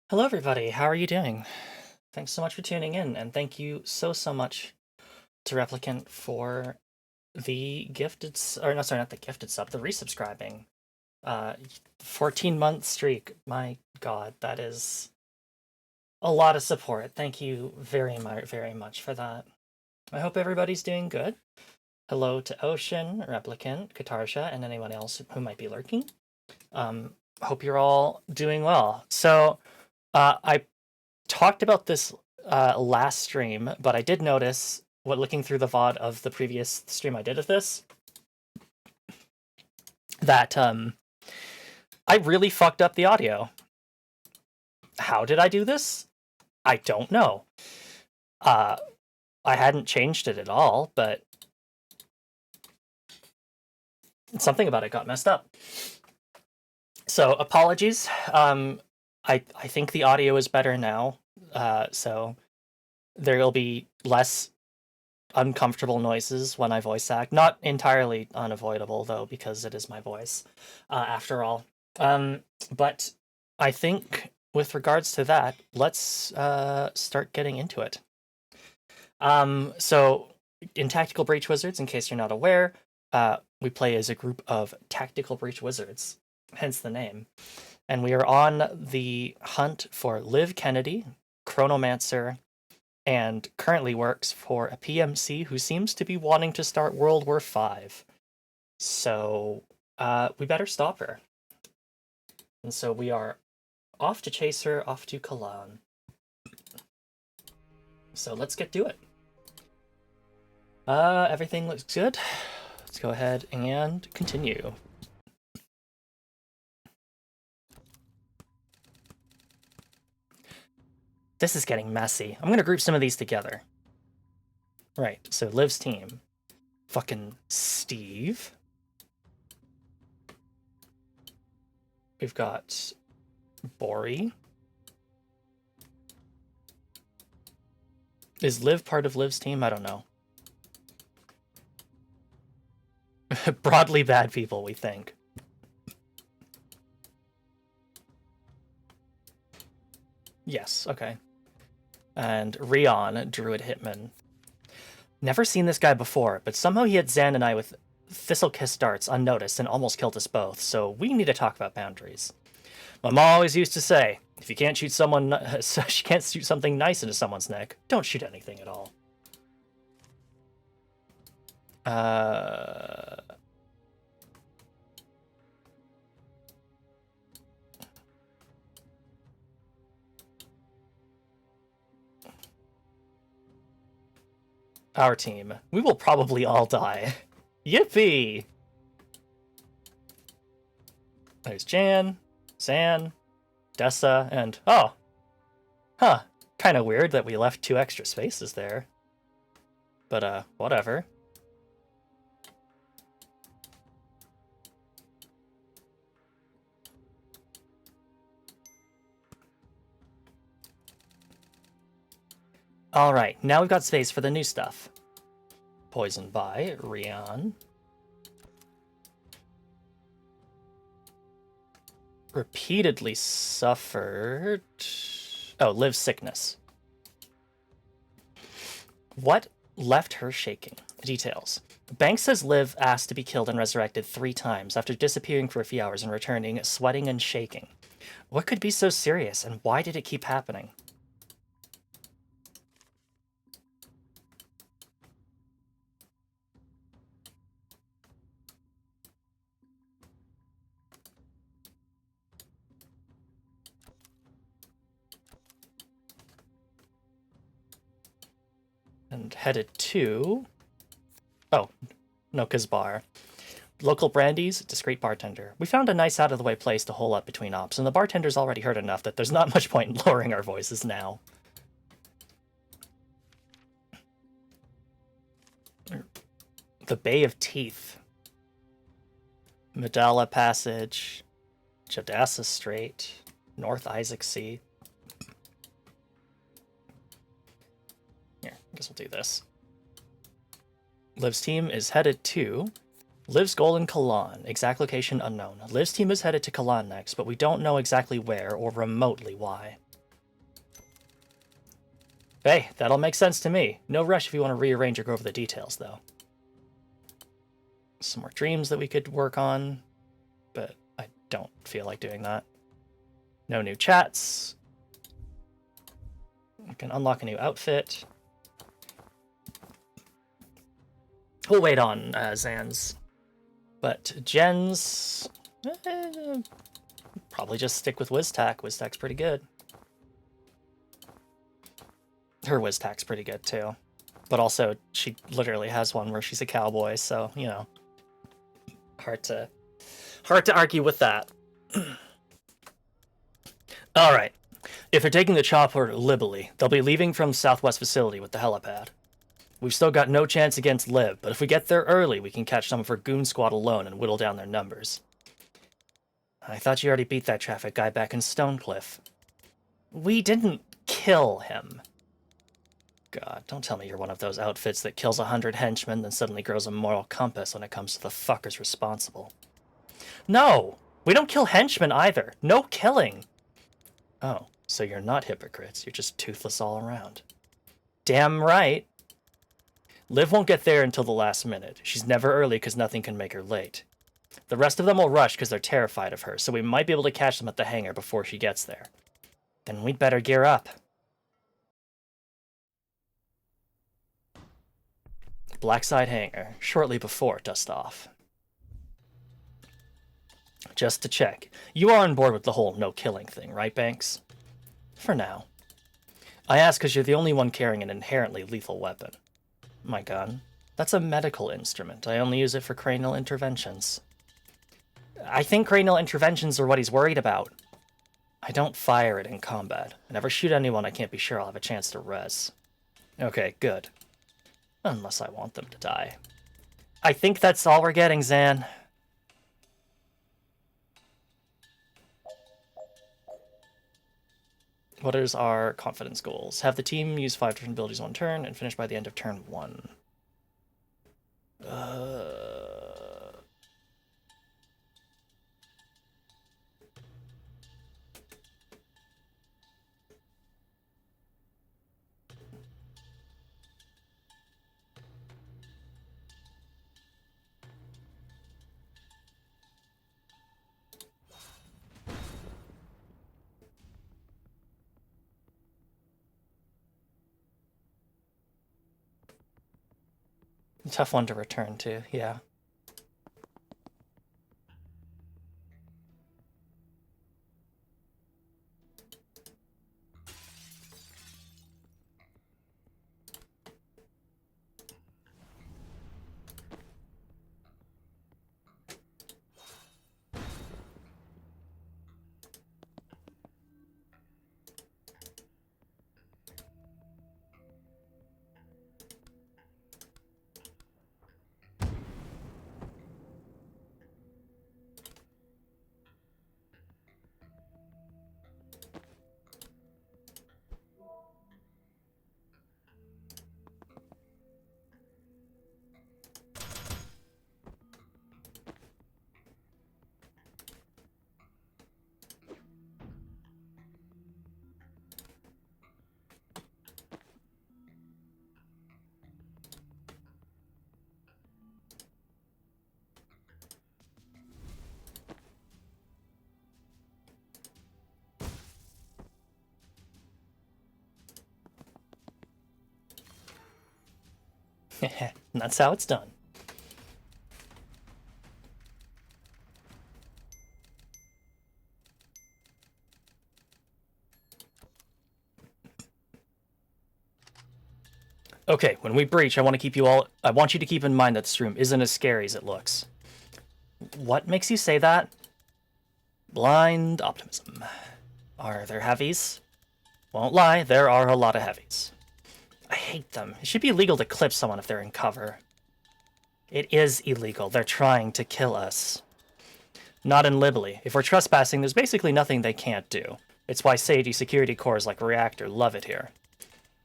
Hello, everybody. How are you doing? Thanks so much for tuning in, and thank you so much to Replicant for the or no, sorry, not the gifted sub, the resubscribing. 14-month streak. My God, that is a lot of support. Thank you very much for that. I hope everybody's doing good. Hello to Ocean, Replicant, Katarsha, and anyone else who might be lurking. Hope you're all doing well. So, I talked about this last stream, but I did notice, looking through the VOD of the previous stream I did of this, that I really fucked up the audio. How did I do this? I don't know. I hadn't changed it at all, but something about it got messed up. So apologies. I think the audio is better now, so there will be less uncomfortable noises when I voice act. Not entirely unavoidable, though, because it is my voice, after all. But I think with regards to that, let's start getting into it. So in Tactical Breach Wizards, in case you're not aware, we play as a group of Tactical Breach Wizards, hence the name. And we are on the hunt for Liv Kennedy, Chronomancer, and currently works for a PMC who seems to be wanting to start World War V. So we better stop her. And so we are off to chase her, off to Kalan. So let's get to it. Everything looks good. Let's go ahead and continue. This is getting messy. I'm gonna group some of these together. Right, so Liv's team. Fucking Steve. We've got Bori. Is Liv part of Liv's team? I don't know. Broadly bad people, we think. Yes, okay. And Rion, Druid Hitman. Never seen this guy before, but somehow he hit Zan and I with Thistlekiss darts unnoticed and almost killed us both, so we need to talk about boundaries. My mom always used to say, if you can't shoot she can't shoot something nice into someone's neck, don't shoot anything at all. Our team. We will probably all die. Yippee! There's Jan, Zan, Dessa, and oh! Huh. Kinda weird that we left 2 extra spaces there. But, whatever. Alright, now we've got space for the new stuff. Poisoned by Rion. Repeatedly suffered... Oh, Liv sickness. What left her shaking? Details. Banks says Liv asked to be killed and resurrected 3 times after disappearing for a few hours and returning, sweating and shaking. What could be so serious, and why did it keep happening? And headed to... Oh, no, Kazbar. Local brandies, discreet bartender. We found a nice out-of-the-way place to hole up between ops, and the bartender's already heard enough that there's not much point in lowering our voices now. The Bay of Teeth. Medalla Passage. Jadassa Strait. North Isaac Sea. Here, I guess we'll do this. Liv's team is headed to Liv's goal in Kalan. Exact location unknown. Liv's team is headed to Kalan next, but we don't know exactly where or remotely why. Hey, that'll make sense to me. No rush if you want to rearrange or go over the details, though. Some more dreams that we could work on, but I don't feel like doing that. No new chats. We can unlock a new outfit. We'll wait on Zan's. But Jen's... probably just stick with WizTac. WizTac's pretty good. Her WizTac's pretty good, too. But also, she literally has one where she's a cowboy, so, you know. Hard to argue with that. Alright. If they're taking the chopper to Libely, they'll be leaving from Southwest Facility with the helipad. We've still got no chance against Liv, but if we get there early, we can catch some of her goon squad alone and whittle down their numbers. I thought you already beat that traffic guy back in Stonecliff. We didn't kill him. God, don't tell me you're one of those outfits that kills 100 henchmen then suddenly grows a moral compass when it comes to the fuckers responsible. No! We don't kill henchmen either. No killing! Oh, so you're not hypocrites. You're just toothless all around. Damn right. Liv won't get there until the last minute. She's never early because nothing can make her late. The rest of them will rush because they're terrified of her, so we might be able to catch them at the hangar before she gets there. Then we'd better gear up. Blackside hangar, shortly before dust off. Just to check, you are on board with the whole no-killing thing, right, Banks? For now. I ask because you're the only one carrying an inherently lethal weapon. My gun? That's a medical instrument. I only use it for cranial interventions. I think cranial interventions are what he's worried about. I don't fire it in combat. I never shoot anyone I can't be sure I'll have a chance to res. Okay, good. Unless I want them to die. I think that's all we're getting, Zan. What is our confidence goals? Have the team use 5 different abilities one turn and finish by the end of turn 1. Tough one to return to, yeah. And that's how it's done. Okay, when we breach, I want you to keep in mind that this room isn't as scary as it looks. What makes you say that? Blind optimism. Are there heavies? Won't lie, there are a lot of heavies. I hate them. It should be illegal to clip someone if they're in cover. It is illegal. They're trying to kill us. Not in Libely. If we're trespassing, there's basically nothing they can't do. It's why Seiji security cores like Reactor love it here.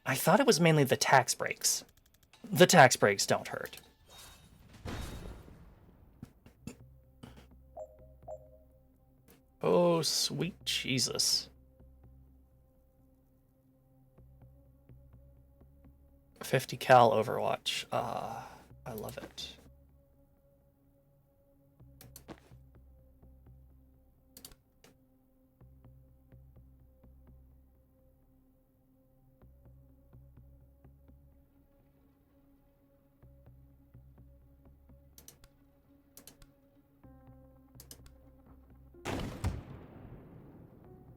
I thought it was mainly the tax breaks. The tax breaks don't hurt. Oh, sweet Jesus. 50 cal Overwatch. I love it.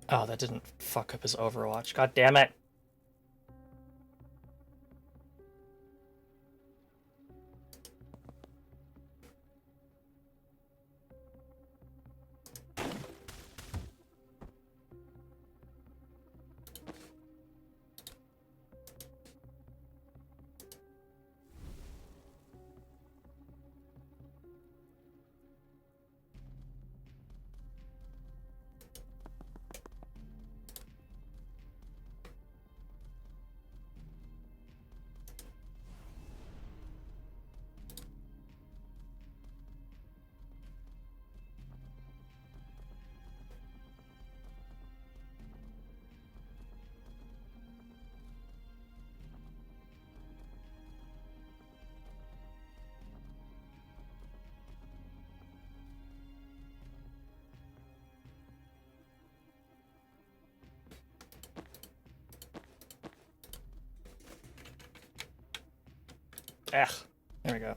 Oh, that didn't fuck up his Overwatch. God damn it. Ugh. There we go.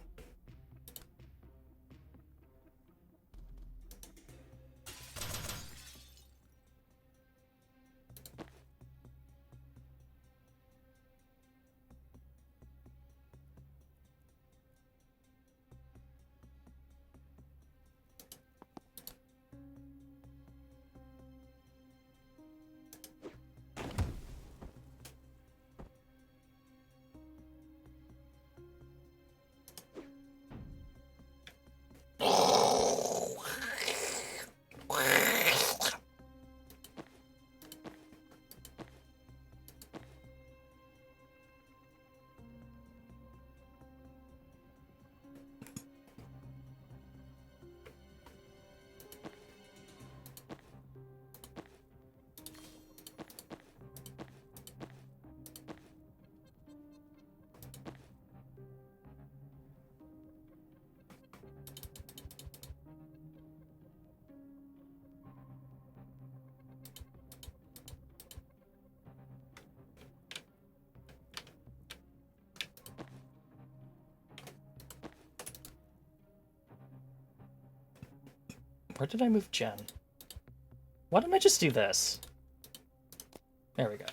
Where did I move Jen? Why didn't I just do this? There we go.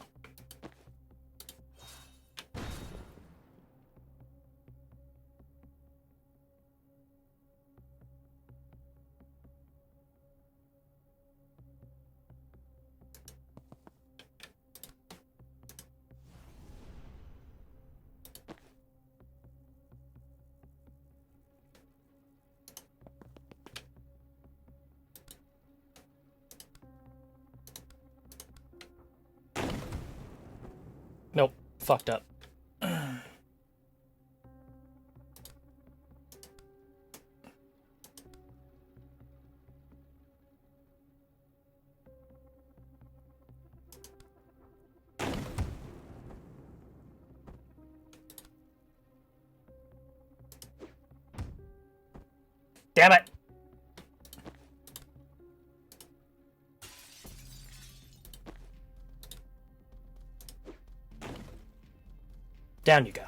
Nope. Fucked up. Damn it! Down you go.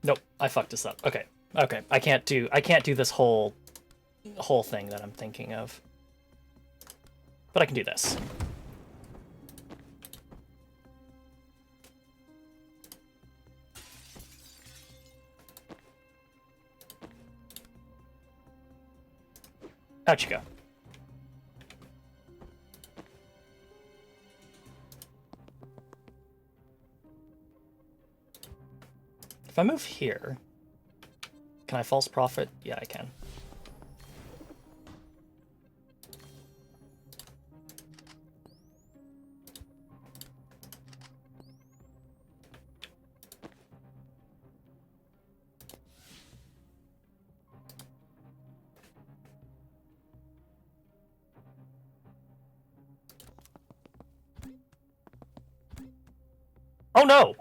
Nope, I fucked this up. Okay. Okay. I can't do this whole thing that I'm thinking of. But I can do this. Out you go. If I move here, can I false prophet? Yeah, I can. Oh no!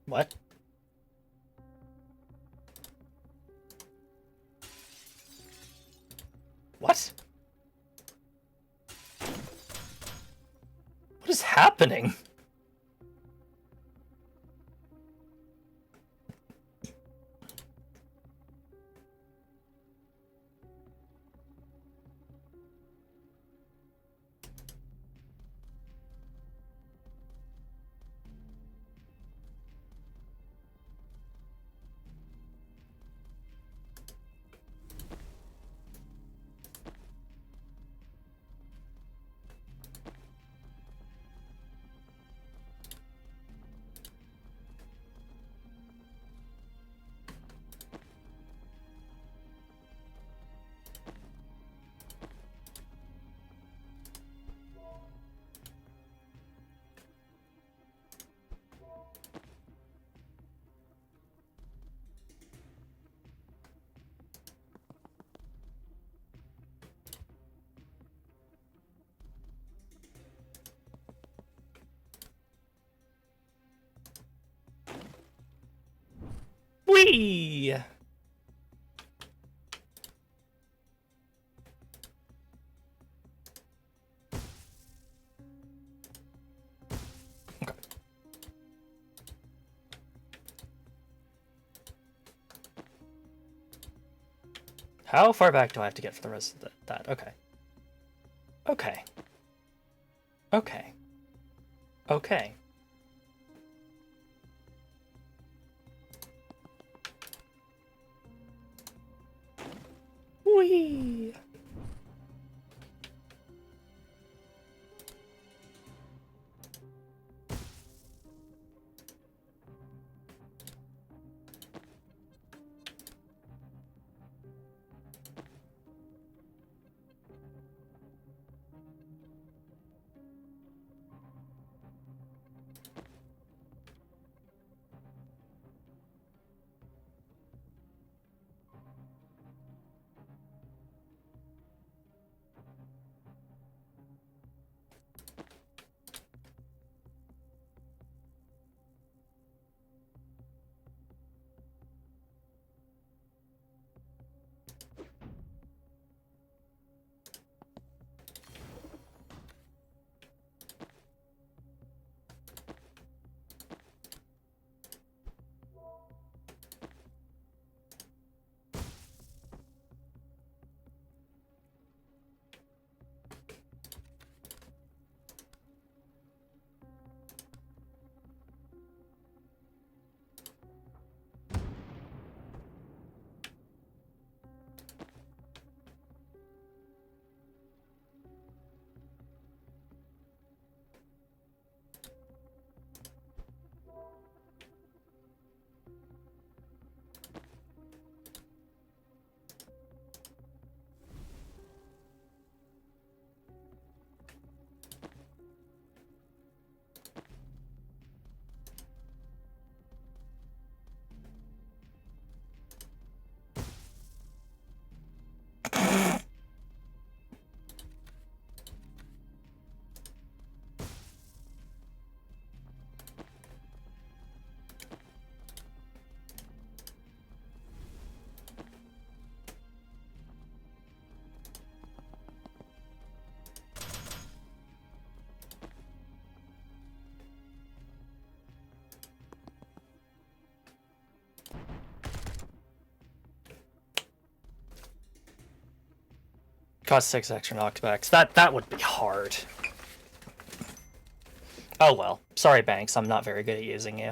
What? What? What is happening? Whee! Okay. How far back do I have to get for the rest of that? Okay. Okay. Okay. Okay. Whee! Cost 6 extra knockbacks. That would be hard. Oh well. Sorry, Banks. I'm not very good at using you.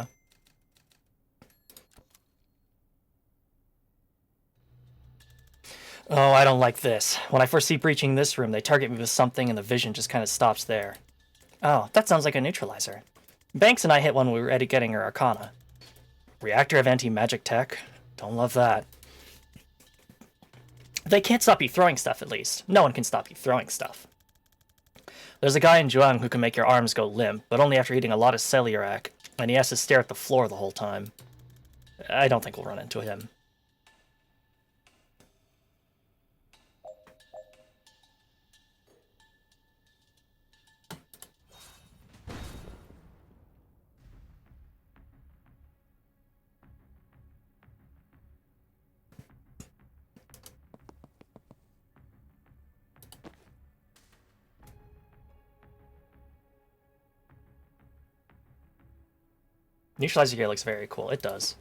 Oh, I don't like this. When I first see breaching this room, they target me with something and the vision just kind of stops there. Oh, that sounds like a neutralizer. Banks and I hit one when we were getting her Arcana. Reactor of anti-magic tech? Don't love that. They can't stop you throwing stuff, at least. No one can stop you throwing stuff. There's a guy in Zhuang who can make your arms go limp, but only after eating a lot of cellulac, and he has to stare at the floor the whole time. I don't think we'll run into him. Neutralizer gear looks very cool. It does.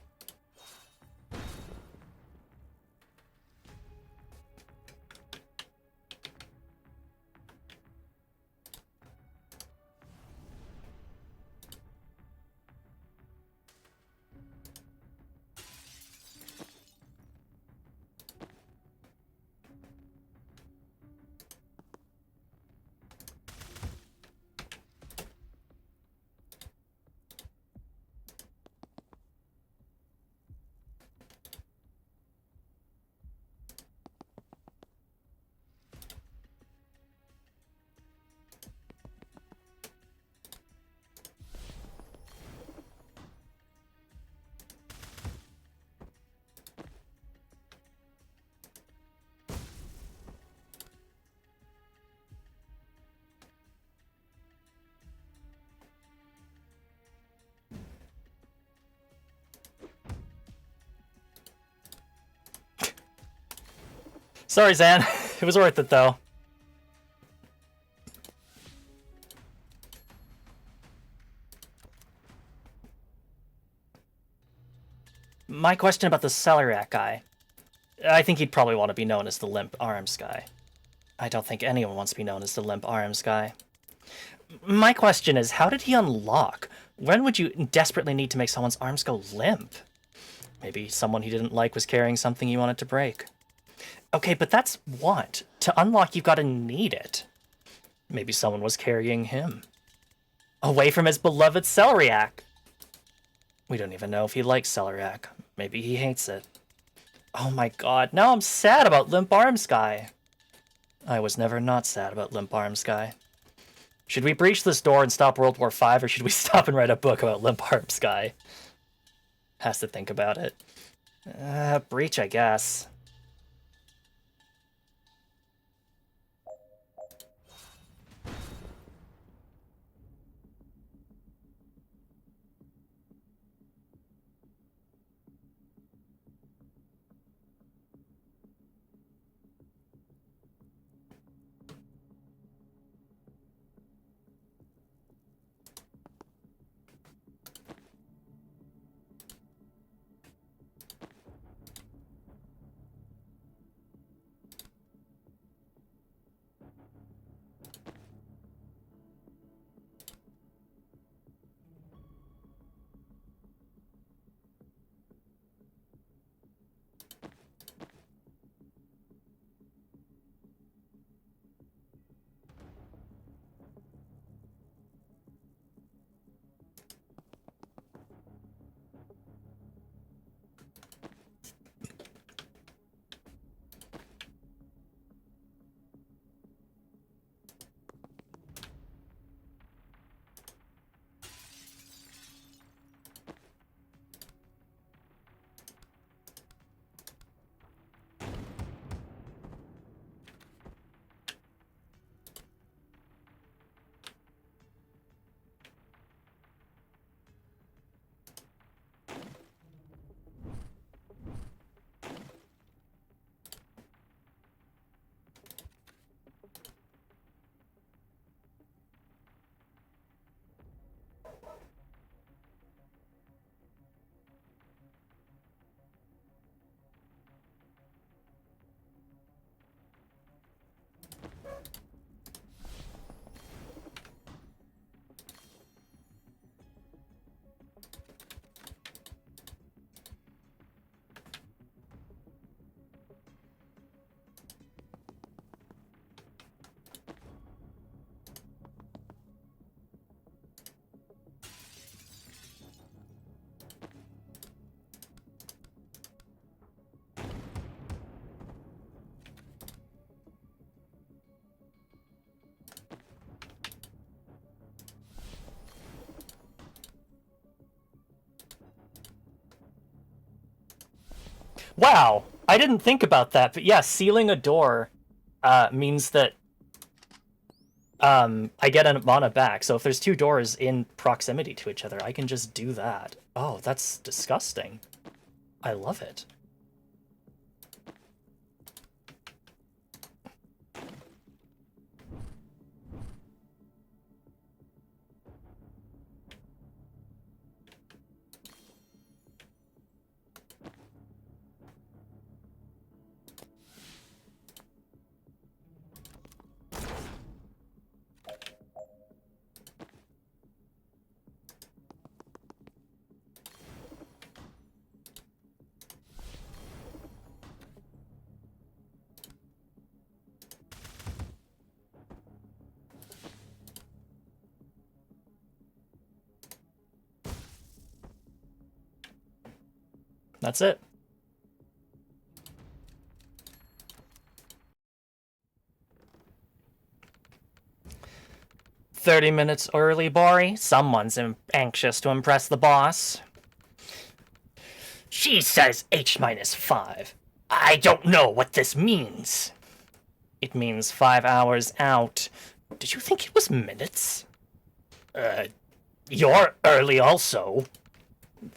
Sorry, Zan. It was worth it, though. My question about the Cellulac guy. I think he'd probably want to be known as the Limp Arms guy. I don't think anyone wants to be known as the Limp Arms guy. My question is, how did he unlock? When would you desperately need to make someone's arms go limp? Maybe someone he didn't like was carrying something he wanted to break. Okay, but that's what? To unlock, you've got to need it. Maybe someone was carrying him. Away from his beloved Cellulac. We don't even know if he likes Cellulac. Maybe he hates it. Oh my god, now I'm sad about Limp Arms Guy. I was never not sad about Limp Arms Guy. Should we breach this door and stop World War V, or should we stop and write a book about Limp Arms Guy? Has to think about it. Breach, I guess. Wow, I didn't think about that, but yeah, sealing a door means that I get a mana back. So if there's two doors in proximity to each other, I can just do that. Oh, that's disgusting. I love it. That's it. "30 minutes early, Bori? Someone's anxious to impress the boss." "She says H-5. I don't know what this means." "It means 5 hours out. Did you think it was minutes?" You're early also."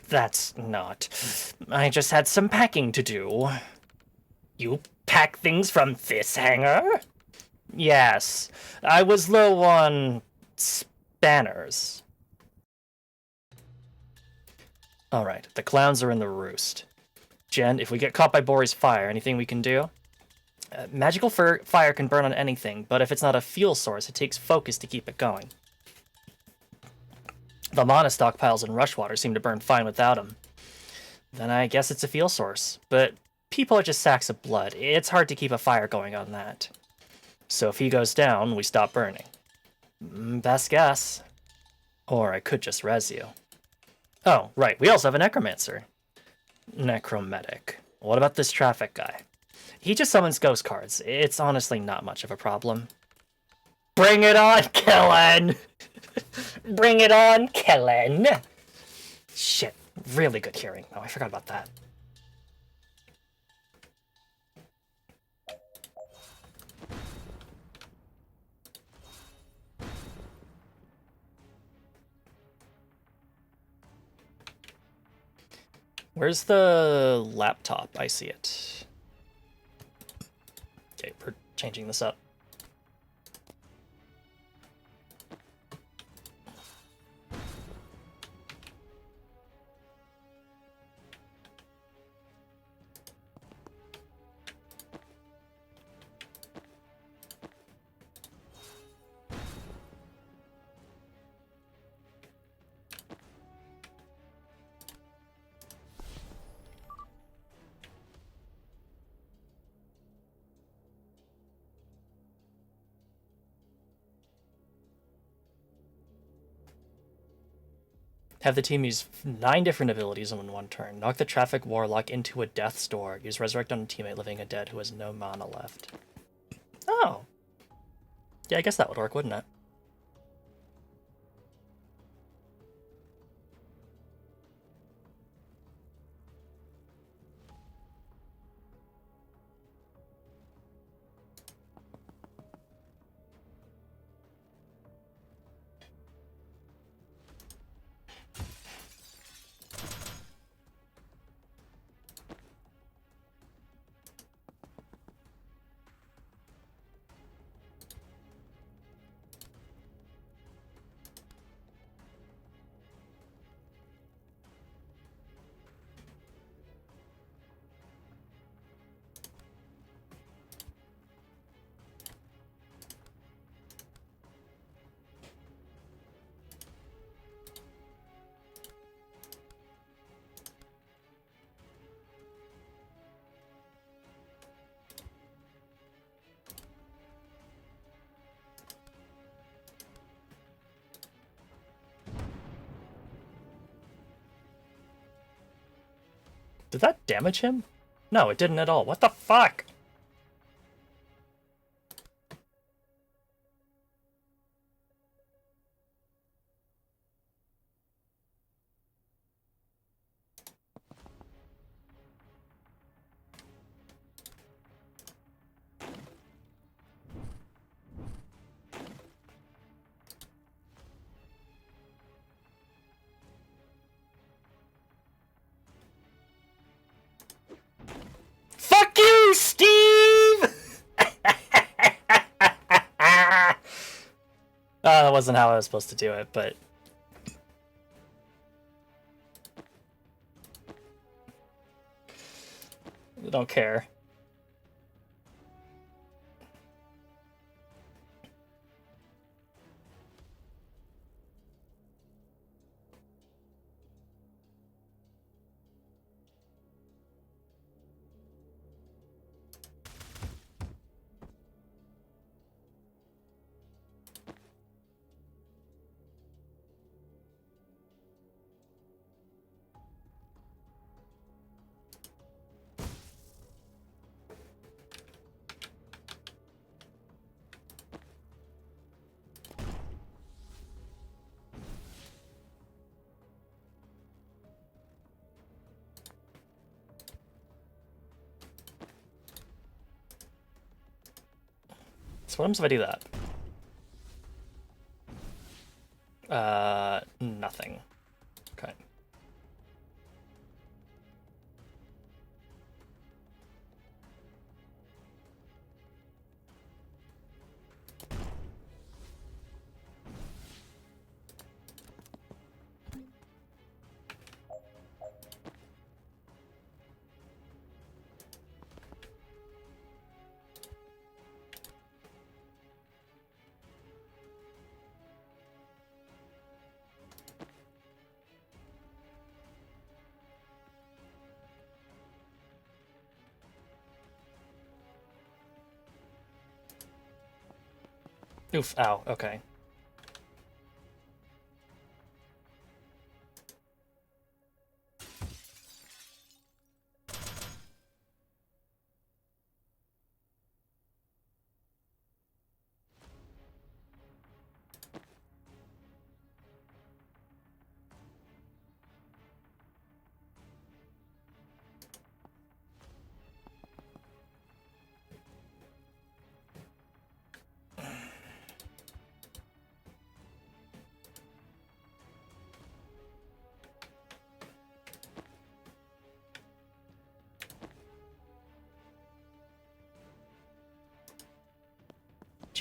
"That's not. I just had some packing to do." "You pack things from this hangar?" "Yes. I was low on spanners." Alright, the clowns are in the roost. Jen, if we get caught by Bori's fire, anything we can do? Magical fire can burn on anything, but if it's not a fuel source, it takes focus to keep it going. The mana stockpiles in Rushwater seem to burn fine without him. Then I guess it's a fuel source, but people are just sacks of blood. It's hard to keep a fire going on that. So if he goes down, we stop burning. Best guess. Or I could just res you. Oh, right, we also have a necromancer. Necromantic. What about this traffic guy? He just summons ghost cards. It's honestly not much of a problem. Bring it on, Kalan! Bring it on, Kalan! Shit, really good hearing. Oh, I forgot about that. Where's the laptop? I see it. Okay, we're changing this up. Have the team use 9 different abilities in one turn. Knock the traffic warlock into a death's door. Use resurrect on a teammate living or dead who has no mana left. Oh. Yeah, I guess that would work, wouldn't it? Did that damage him? No, it didn't at all. What the fuck? that wasn't how I was supposed to do it, but... I don't care. So what happens if I do that? Nothing. Okay. Oof, ow, okay.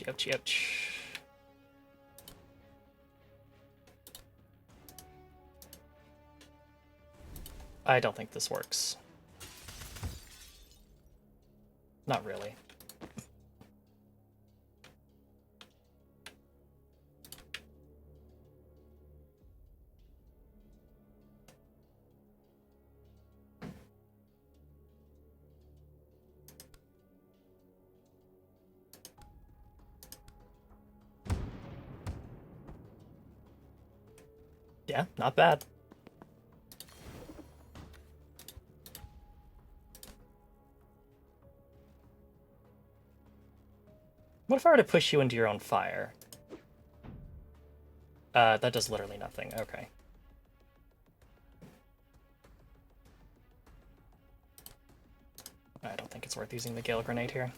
Ouch, ouch. I don't think this works. Not really. Yeah, not bad. What if I were to push you into your own fire? That does literally nothing. Okay. I don't think it's worth using the Gale Grenade here.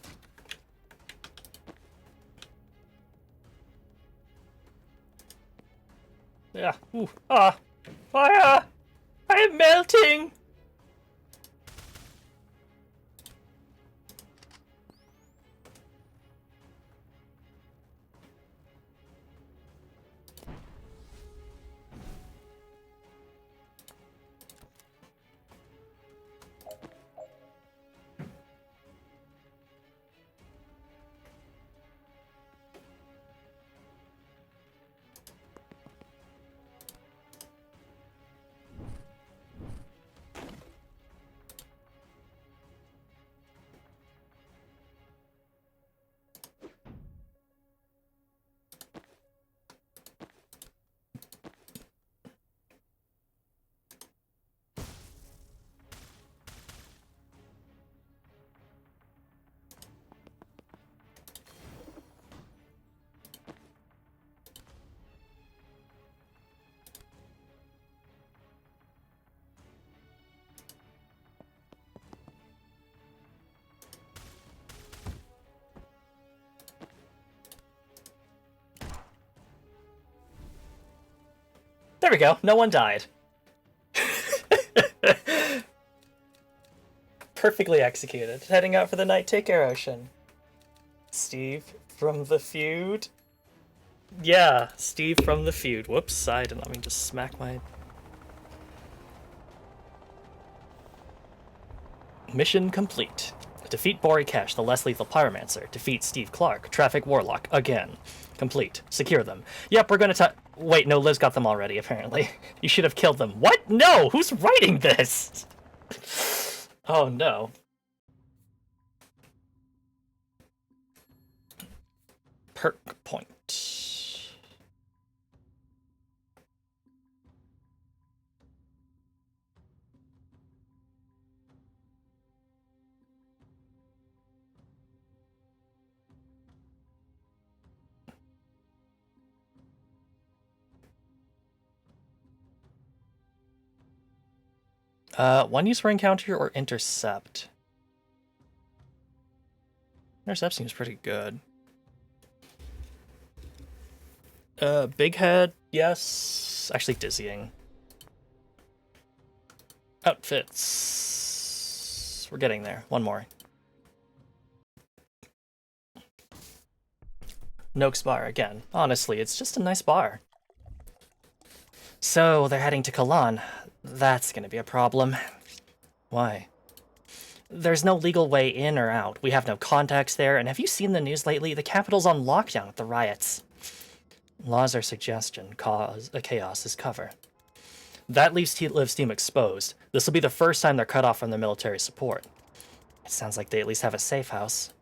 Yeah. Ooh. Ah! Fire! I am melting! There we go. No one died. Perfectly executed. Heading out for the night. Take care, Ocean. Steve from the feud. Yeah, Steve from the feud. Whoops, I did not mean to smack my... Mission complete. Defeat Bori Kesh, the less lethal pyromancer. Defeat Steve Clark, traffic warlock, again. Complete. Secure them. Yep, we're gonna wait, no, Liv's got them already, apparently. You should have killed them. What? No! Who's writing this? Oh, no. Perk point. One use for encounter or intercept? Intercept seems pretty good. Big head, yes. Actually, dizzying. Outfits. We're getting there. One more. Noak's Bar again. Honestly, it's just a nice bar. So, they're heading to Kalan. That's gonna be a problem. Why? There's no legal way in or out. We have no contacts there, and have you seen the news lately? The capital's on lockdown with the riots. Laws are suggestion, chaos is cover. That leaves Liv's team exposed. This will be the first time they're cut off from their military support. It sounds like they at least have a safe house.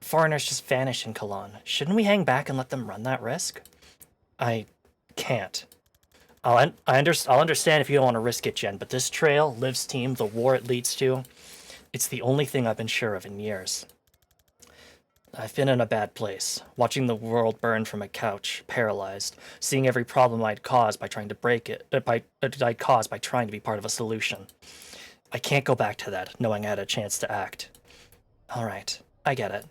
Foreigners just vanish in Kalan. Shouldn't we hang back and let them run that risk? I can't. I'll understand if you don't want to risk it, Jen, but this trail, Liv's team, the war it leads to, it's the only thing I've been sure of in years. I've been in a bad place, watching the world burn from a couch, paralyzed, seeing every problem I'd caused by trying to break it, I'd caused by trying to be part of a solution. I can't go back to that, knowing I had a chance to act. All right, I get it.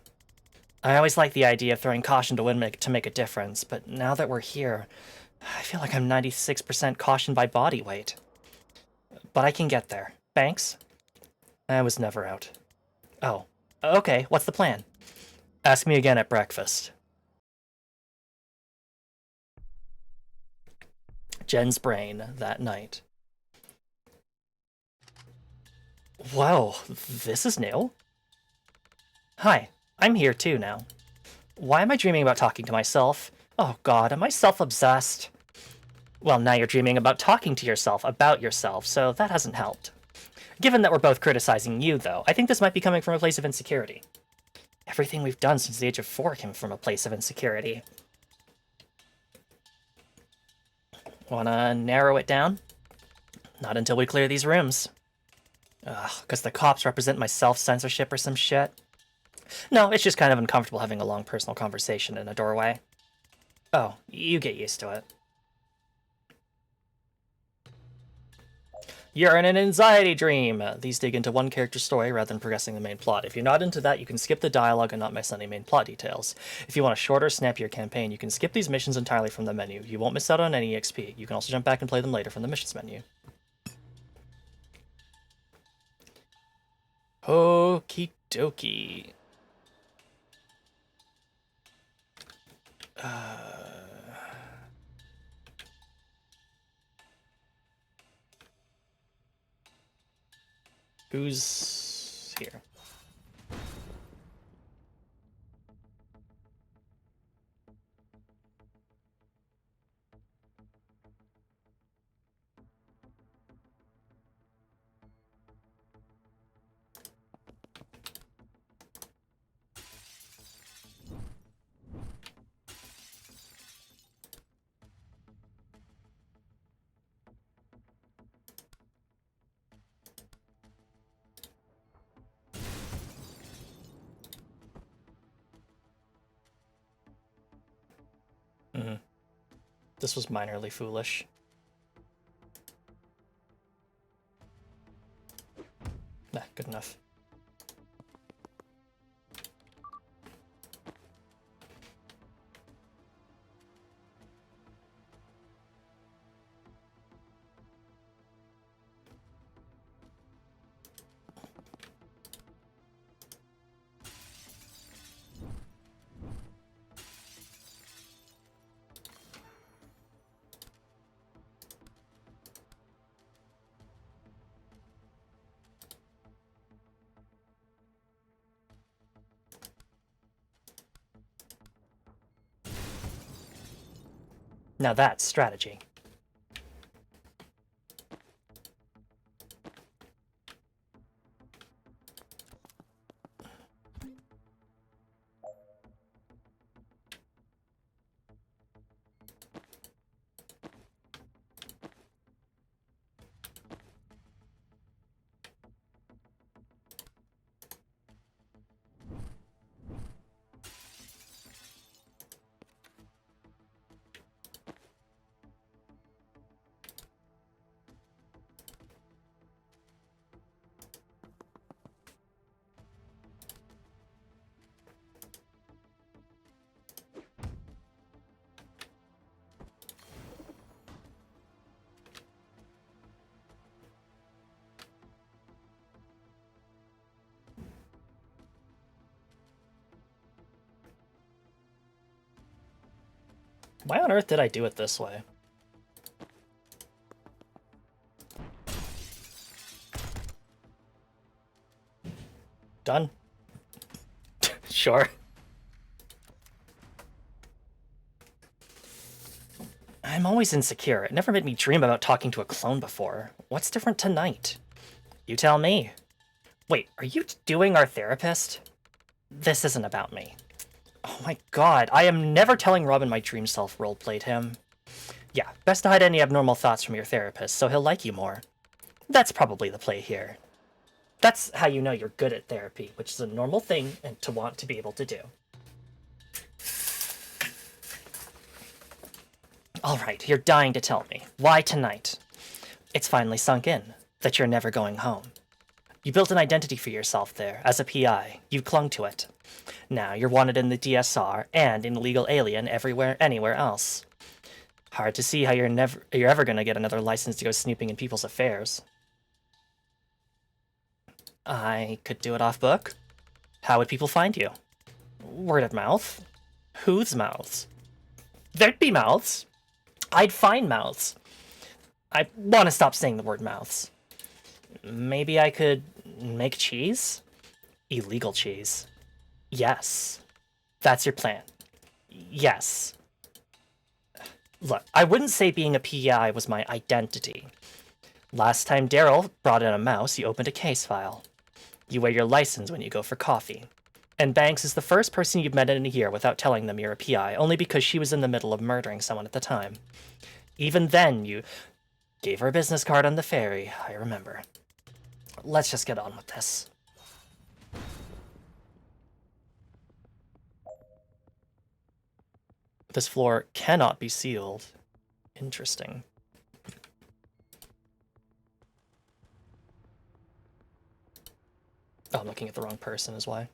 I always liked the idea of throwing caution to make a difference, but now that we're here, I feel like I'm 96% caution by body weight. But I can get there. Thanks? I was never out. Oh, okay, what's the plan? Ask me again at breakfast. Jen's brain that night. Whoa, this is new. Hi, I'm here too now. Why am I dreaming about talking to myself? Oh god, am I self-obsessed? Well, now you're dreaming about talking to yourself about yourself, so that hasn't helped. Given that we're both criticizing you, though, I think this might be coming from a place of insecurity. Everything we've done since the age of 4 came from a place of insecurity. Wanna narrow it down? Not until we clear these rooms. Ugh, because the cops represent my self-censorship or some shit? No, it's just kind of uncomfortable having a long personal conversation in a doorway. Oh, you get used to it. You're in an anxiety dream! These dig into one character's story rather than progressing the main plot. If you're not into that, you can skip the dialogue and not miss any main plot details. If you want a shorter, snappier campaign, you can skip these missions entirely from the menu. You won't miss out on any XP. You can also jump back and play them later from the missions menu. Okie dokie. Who's here? This was minorly foolish. Nah, good enough. Now that's strategy. Why on earth did I do it this way? Done. Sure. I'm always insecure. It never made me dream about talking to a clone before. What's different tonight? You tell me. Wait, are you doing our therapist? This isn't about me. Oh my god, I am never telling Robin my dream self roleplayed him. Yeah, best to hide any abnormal thoughts from your therapist so he'll like you more. That's probably the play here. That's how you know you're good at therapy, which is a normal thing and to want to be able to do. Alright, you're dying to tell me. Why tonight? It's finally sunk in that you're never going home. You built an identity for yourself there, as a PI. You clung to it. Now you're wanted in the DSR and an illegal alien anywhere else. Hard to see how you're ever gonna get another license to go snooping in people's affairs. I could do it off book. How would people find you? Word of mouth? Whose mouths? There'd be mouths. I'd find mouths. I want to stop saying the word mouths. Maybe I could make cheese? Illegal cheese. Yes. That's your plan. Yes. Look, I wouldn't say being a PI was my identity. Last time Daryl brought in a mouse, you opened a case file. You wear your license when you go for coffee. And Banks is the first person you've met in a year without telling them you're a PI, only because she was in the middle of murdering someone at the time. Even then, you gave her a business card on the ferry, I remember. Let's just get on with this. This floor cannot be sealed. Interesting. Oh, I'm looking at the wrong person is why.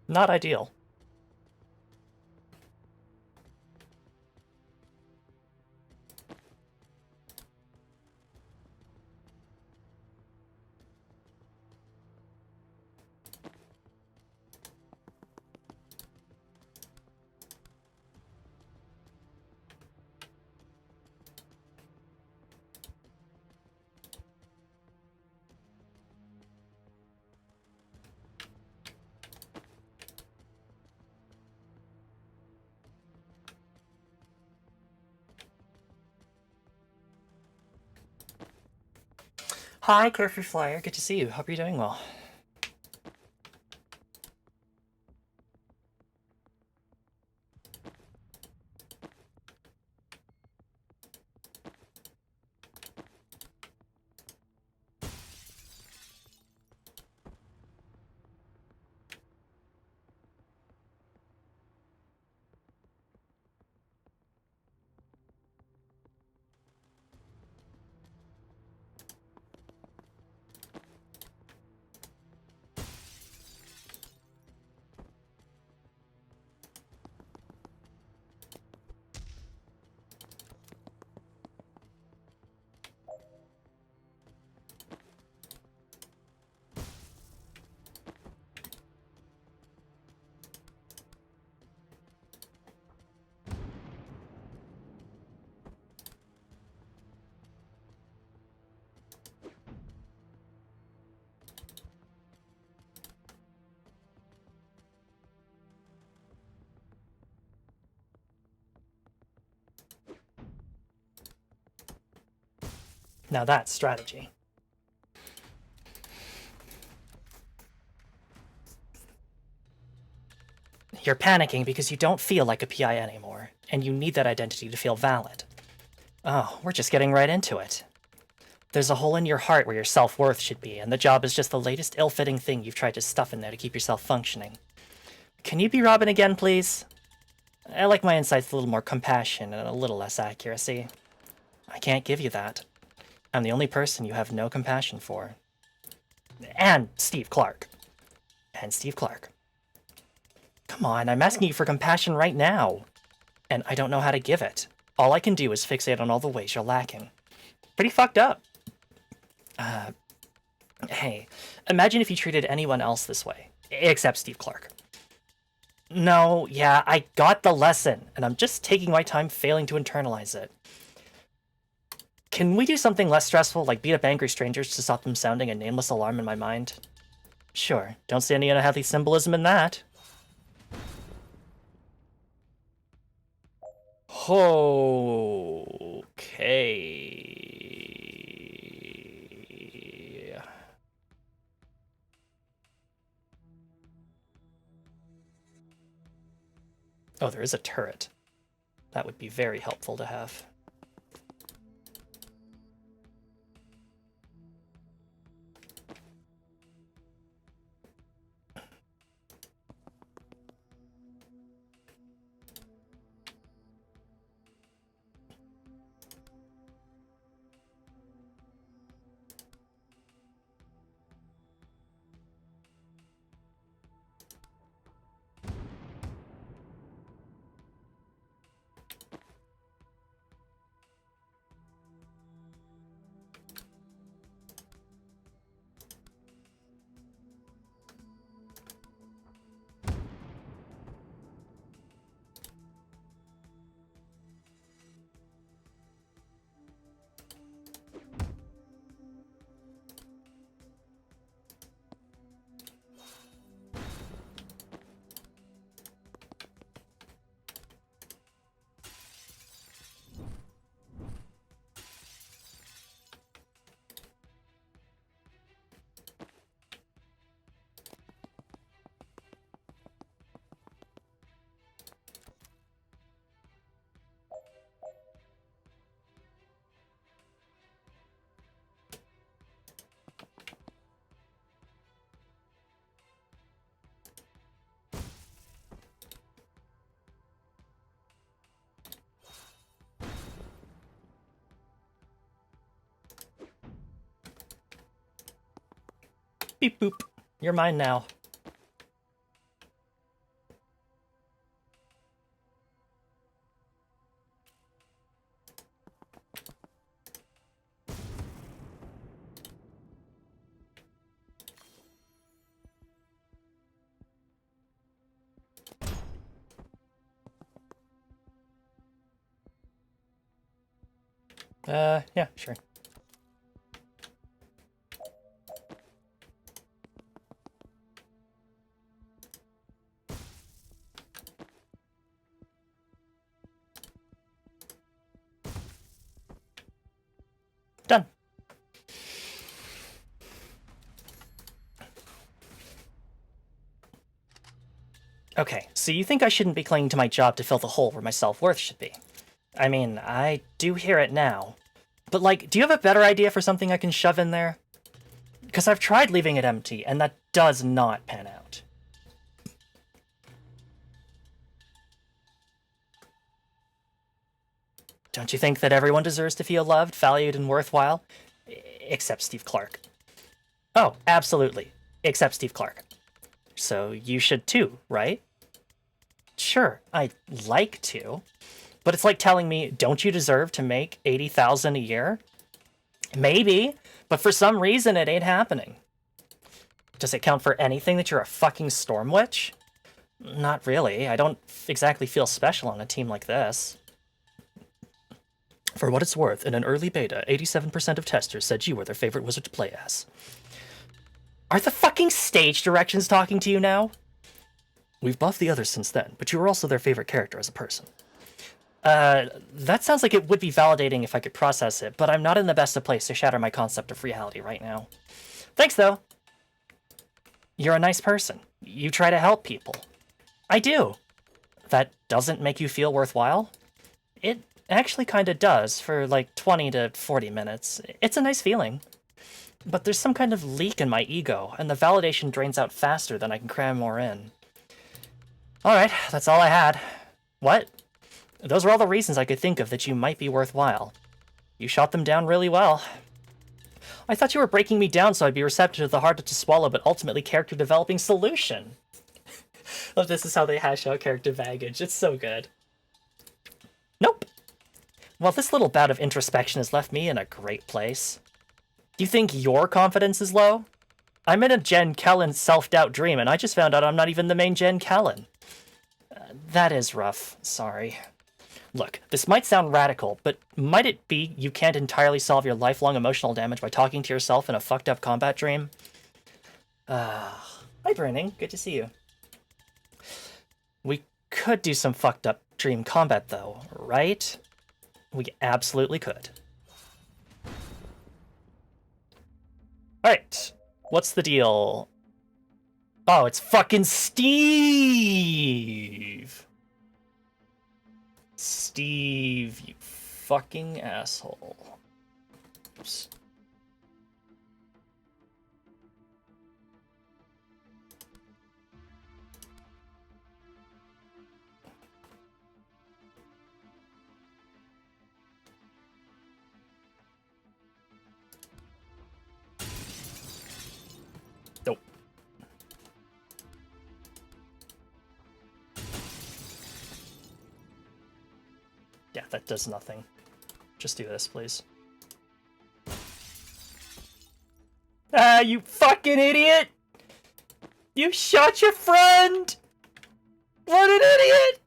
Not ideal. Hi, Carefree Flyer. Good to see you. Hope you're doing well. Now that's strategy. You're panicking because you don't feel like a PI anymore, and you need that identity to feel valid. Oh, we're just getting right into it. There's a hole in your heart where your self-worth should be, and the job is just the latest ill-fitting thing you've tried to stuff in there to keep yourself functioning. Can you be Robin again, please? I like my insights a little more compassion and a little less accuracy. I can't give you that. I'm the only person you have no compassion for. And Steve Clark. And Steve Clark. Come on, I'm asking you for compassion right now. And I don't know how to give it. All I can do is fixate on all the ways you're lacking. Pretty fucked up. Hey, imagine if you treated anyone else this way. Except Steve Clark. No, yeah, I got the lesson, and I'm just taking my time failing to internalize it. Can we do something less stressful, like beat up angry strangers to stop them sounding a nameless alarm in my mind? Sure, don't see any unhealthy symbolism in that. Okay. Oh, there is a turret. That would be very helpful to have. Beep boop. You're mine now. Yeah, sure. Done. Okay, so you think I shouldn't be clinging to my job to fill the hole where my self-worth should be? I mean, I do hear it now. But, like, do you have a better idea for something I can shove in there? Because I've tried leaving it empty, and that does not pan out. Don't you think that everyone deserves to feel loved, valued, and worthwhile? Except Steve Clark. Oh, absolutely. Except Steve Clark. So you should too, right? Sure, I'd like to. But it's like telling me, don't you deserve to make $80,000 a year? Maybe, but for some reason it ain't happening. Does it count for anything that you're a fucking storm witch? Not really. I don't exactly feel special on a team like this. For what it's worth, in an early beta, 87% of testers said you were their favorite wizard to play as. Are the fucking stage directions talking to you now? We've buffed the others since then, but you were also their favorite character as a person. That sounds like it would be validating if I could process it, but I'm not in the best of place to shatter my concept of reality right now. Thanks, though. You're a nice person. You try to help people. I do. That doesn't make you feel worthwhile? It actually kind of does, for like 20 to 40 minutes. It's a nice feeling. But there's some kind of leak in my ego, and the validation drains out faster than I can cram more in. Alright, that's all I had. What? Those were all the reasons I could think of that you might be worthwhile. You shot them down really well. I thought you were breaking me down so I'd be receptive to the hard-to-swallow but ultimately character-developing solution. Love this is how they hash out character baggage. It's so good. Nope. Well, this little bout of introspection has left me in a great place. Do you think your confidence is low? I'm in a Jen Kalan self-doubt dream, and I just found out I'm not even the main Jen Kalan. That is rough. Sorry. Look, this might sound radical, but might it be you can't entirely solve your lifelong emotional damage by talking to yourself in a fucked-up combat dream? Hi, Burning. Good to see you. We could do some fucked-up dream combat, though, right? We absolutely could. Alright, what's the deal? Oh, it's fucking Steve! Steve, you fucking asshole. Oops. Nope. Yeah, that does nothing. Just do this, please. Ah, you fucking idiot! You shot your friend! What an idiot!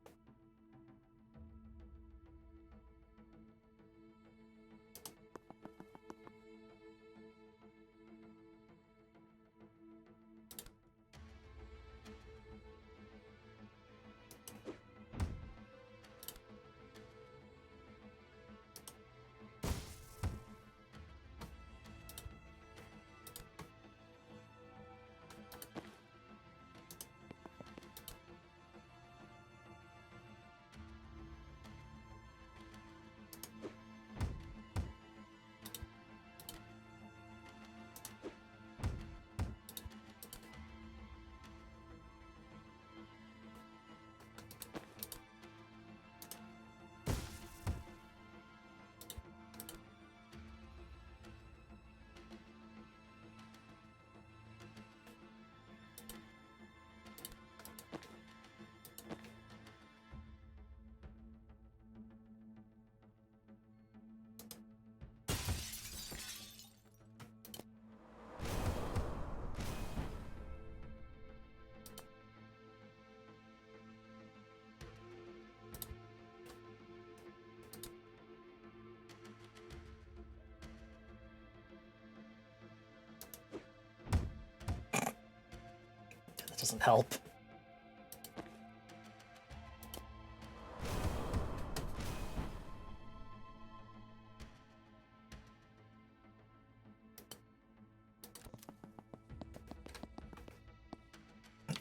doesn't help.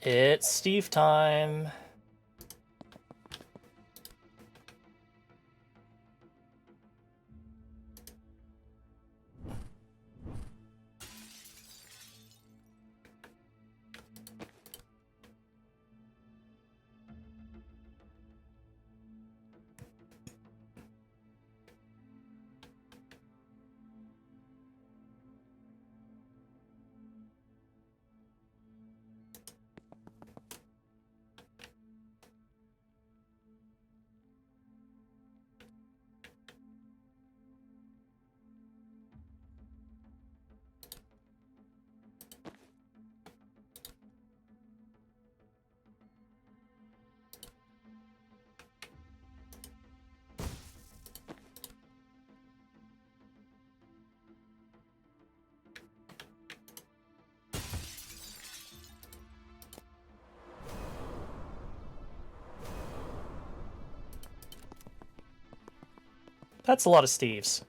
It's Steve time. That's a lot of Steves.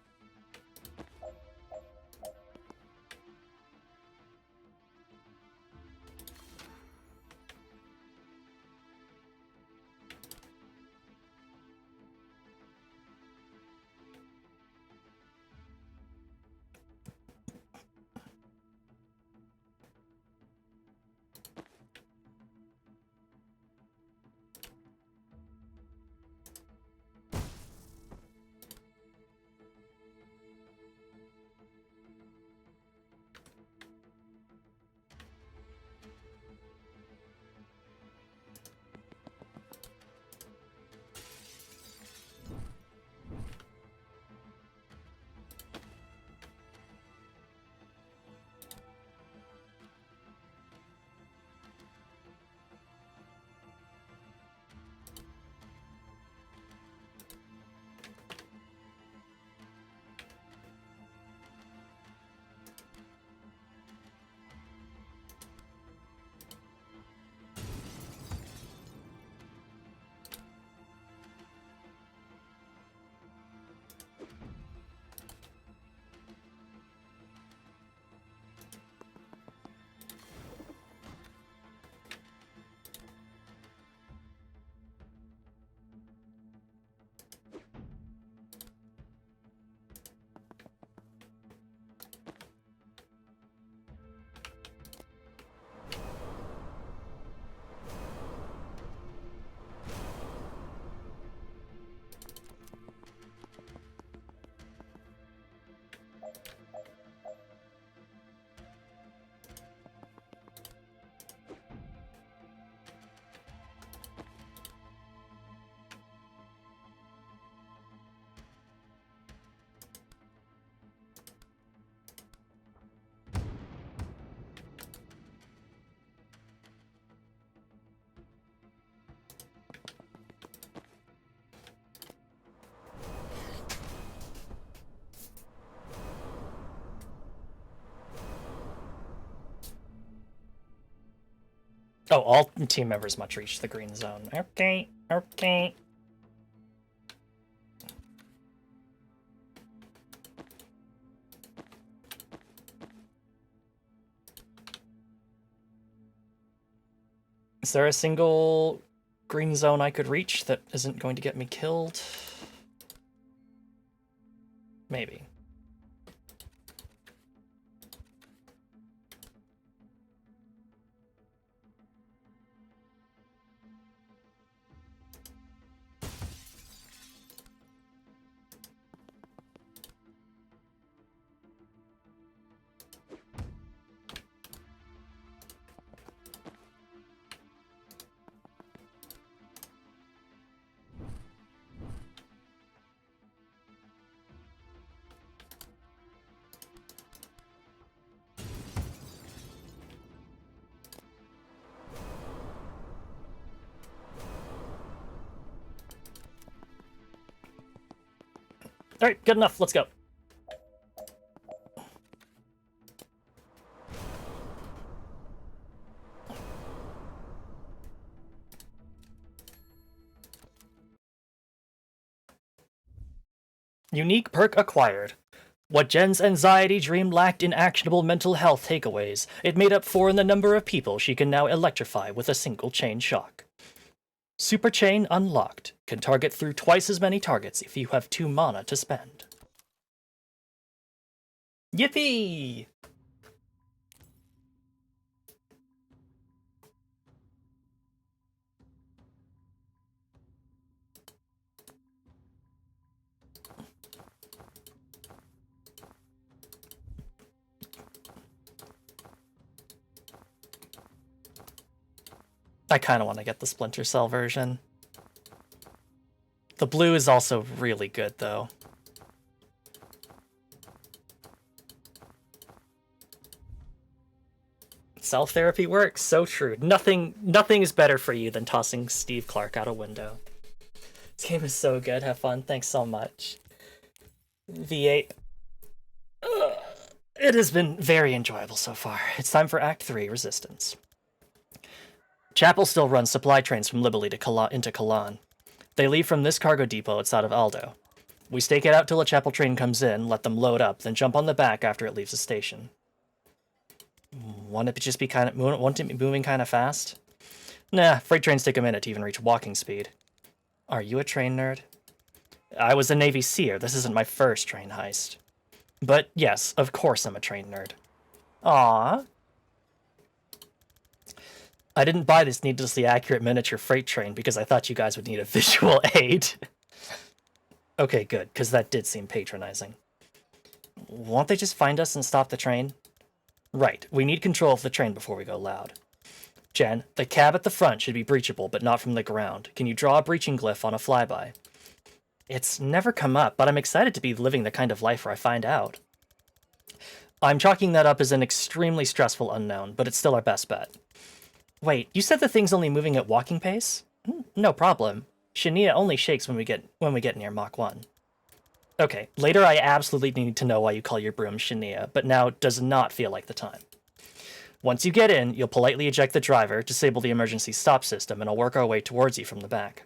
Oh, all team members must reach the green zone. Okay, okay. Is there a single green zone I could reach that isn't going to get me killed? Maybe. All right, good enough. Let's go. Unique perk acquired. What Jen's anxiety dream lacked in actionable mental health takeaways, it made up for in the number of people she can now electrify with a single chain shock. Super Chain unlocked. Can target through twice as many targets if you have 2 mana to spend. Yippee! I kind of want to get the Splinter Cell version. The blue is also really good, though. Self-therapy works, so true. Nothing is better for you than tossing Steve Clark out a window. This game is so good, have fun, thanks so much. V8. It has been very enjoyable so far. It's time for Act 3, Resistance. Chapel still runs supply trains from Liberty to into Kalan. They leave from this cargo depot outside of Aldo. We stake it out till a Chapel train comes in, let them load up, then jump on the back after it leaves the station. Won't it just be won't it be moving kind of fast? Nah, freight trains take a minute to even reach walking speed. Are you a train nerd? I was a Navy SEER. This isn't my first train heist. But yes, of course I'm a train nerd. Aww. I didn't buy this needlessly accurate miniature freight train because I thought you guys would need a visual aid. Okay, good, because that did seem patronizing. Won't they just find us and stop the train? Right, we need control of the train before we go loud. Jen, the cab at the front should be breachable, but not from the ground. Can you draw a breaching glyph on a flyby? It's never come up, but I'm excited to be living the kind of life where I find out. I'm chalking that up as an extremely stressful unknown, but it's still our best bet. Wait, you said the thing's only moving at walking pace? No problem. Shania only shakes when we get near Mach 1. Okay, later I absolutely need to know why you call your broom Shania, but now does not feel like the time. Once you get in, you'll politely eject the driver, disable the emergency stop system, and I'll work our way towards you from the back.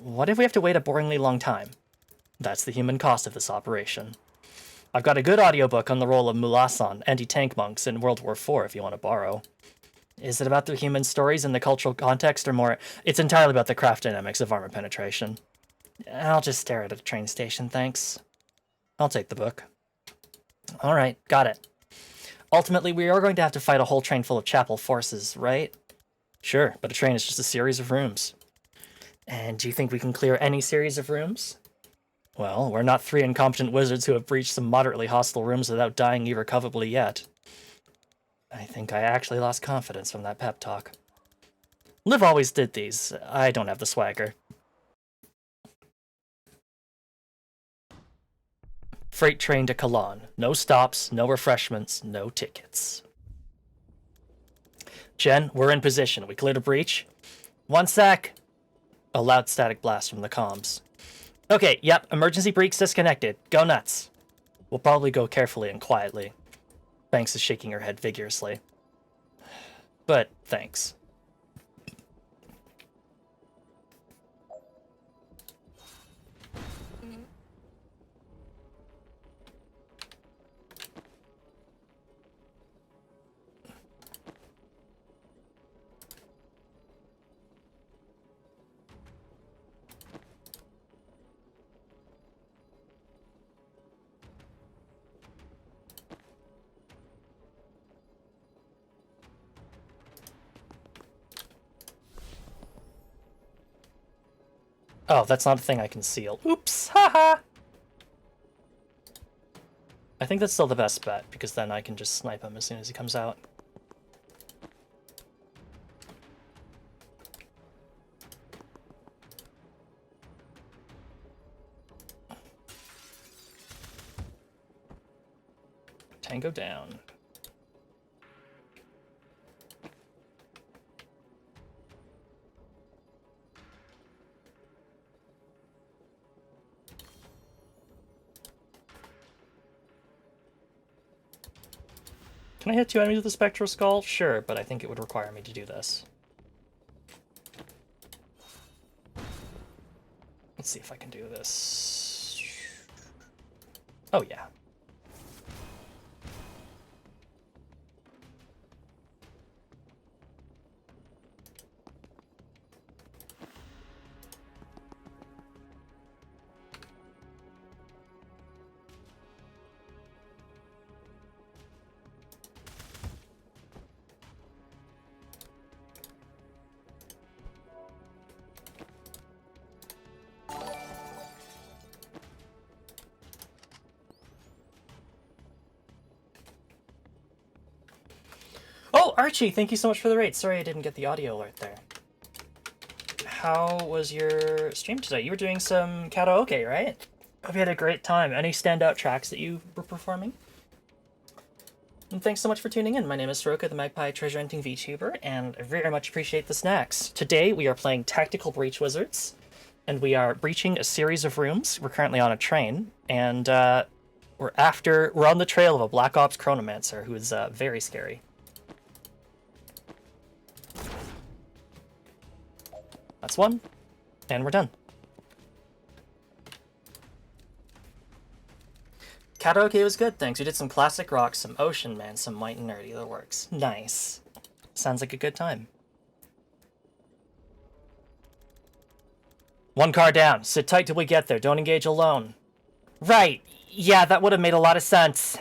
What if we have to wait a boringly long time? That's the human cost of this operation. I've got a good audiobook on the role of Mulasan, anti-tank monks in World War IV if you want to borrow. Is it about the human stories and the cultural context, or more? It's entirely about the craft dynamics of armor penetration. I'll just stare at a train station, thanks. I'll take the book. Alright, got it. Ultimately, we are going to have to fight a whole train full of Chapel forces, right? Sure, but a train is just a series of rooms. And do you think we can clear any series of rooms? Well, we're not 3 incompetent wizards who have breached some moderately hostile rooms without dying irrecoverably yet. I think I actually lost confidence from that pep talk. Liv always did these. I don't have the swagger. Freight train to Kalan. No stops, no refreshments, no tickets. Jen, we're in position. We cleared a breach? 1 sec. A loud static blast from the comms. Okay, yep, emergency breach disconnected. Go nuts. We'll probably go carefully and quietly. Banks is shaking her head vigorously. But thanks. Oh, that's not a thing I can seal. Oops, haha! I think that's still the best bet, because then I can just snipe him as soon as he comes out. Tango down. Can I hit 2 enemies with a Spectral Skull? Sure, but I think it would require me to do this. Let's see if I can do this. Oh, yeah. Oh, Archie, thank you so much for the raid. Sorry I didn't get the audio alert there. How was your stream today? You were doing some karaoke, right? Hope you had a great time. Any standout tracks that you were performing? And thanks so much for tuning in. My name is Soroka, the Magpie Treasure Hunting VTuber, and I very much appreciate the snacks. Today we are playing Tactical Breach Wizards, and we are breaching a series of rooms. We're currently on a train, and we're on the trail of a Black Ops Chronomancer who is very scary. That's one, and we're done. Karaoke was good, thanks. We did some classic rock, some Ocean Man, some Might and Nerdy, the works. Nice. Sounds like a good time. One car down. Sit tight till we get there. Don't engage alone. Right. Yeah, that would have made a lot of sense.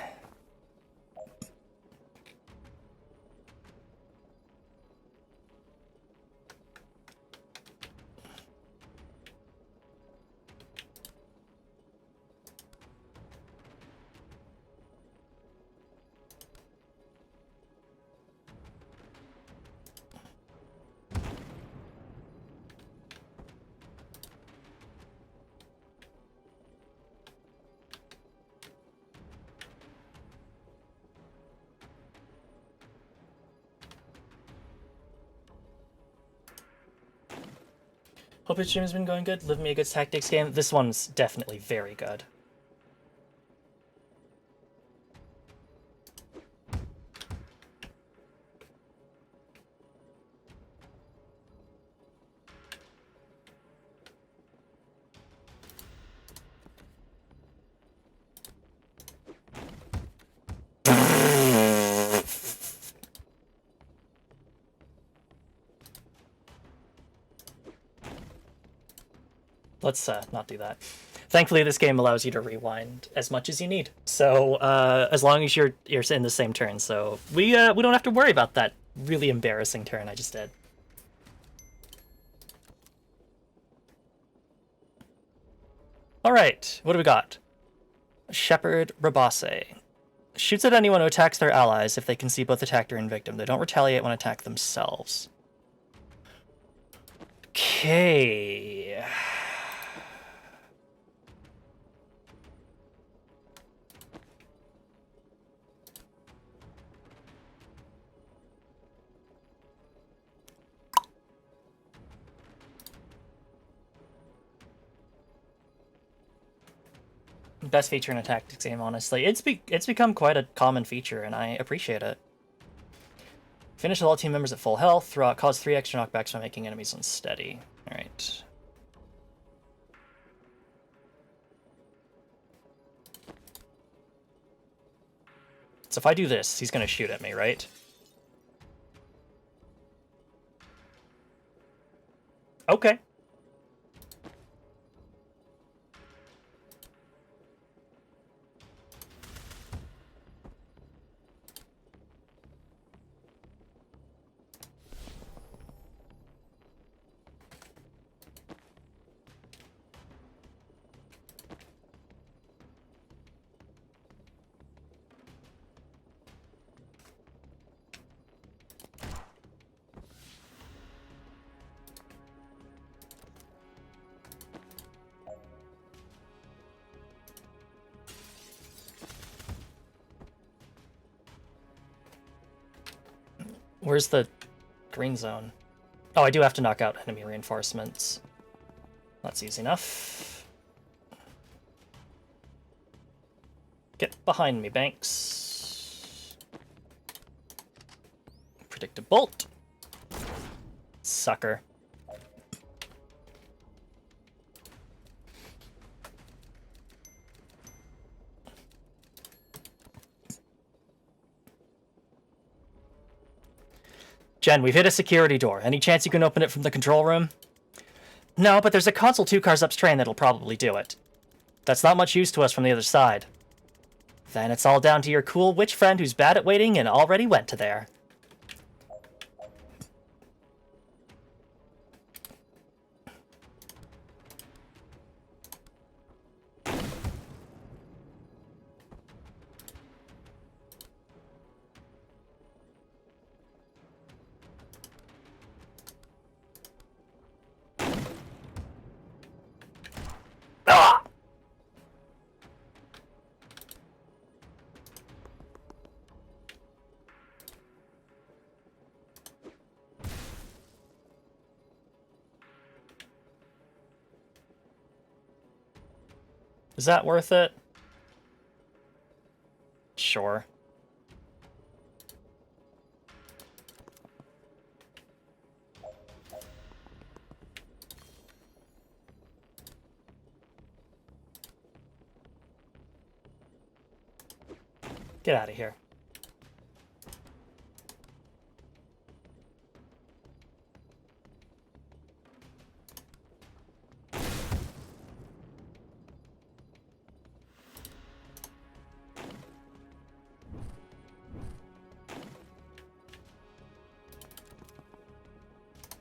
Hope your stream has been going good. Live me a good tactics game. This one's definitely very good. Let's not do that. Thankfully, this game allows you to rewind as much as you need. So as long as you're in the same turn, so we don't have to worry about that really embarrassing turn I just did. All right, what do we got? Shepherd Rabase. Shoots at anyone who attacks their allies if they can see both attacker and victim. They don't retaliate when attacked themselves. Okay. Best feature in a tactics game, honestly. It's become quite a common feature, and I appreciate it. Finish all team members at full health. Cause 3 extra knockbacks by making enemies unsteady. Alright. So if I do this, he's going to shoot at me, right? Okay. Where's the green zone? Oh, I do have to knock out enemy reinforcements. That's easy enough. Get behind me, Banks. Predict a bolt. Sucker. Jen, we've hit a security door. Any chance you can open it from the control room? No, but there's a console 2 cars upstream that'll probably do it. That's not much use to us from the other side. Then it's all down to your cool witch friend who's bad at waiting and already went to there. Ah! Is that worth it? Sure. Get out of here.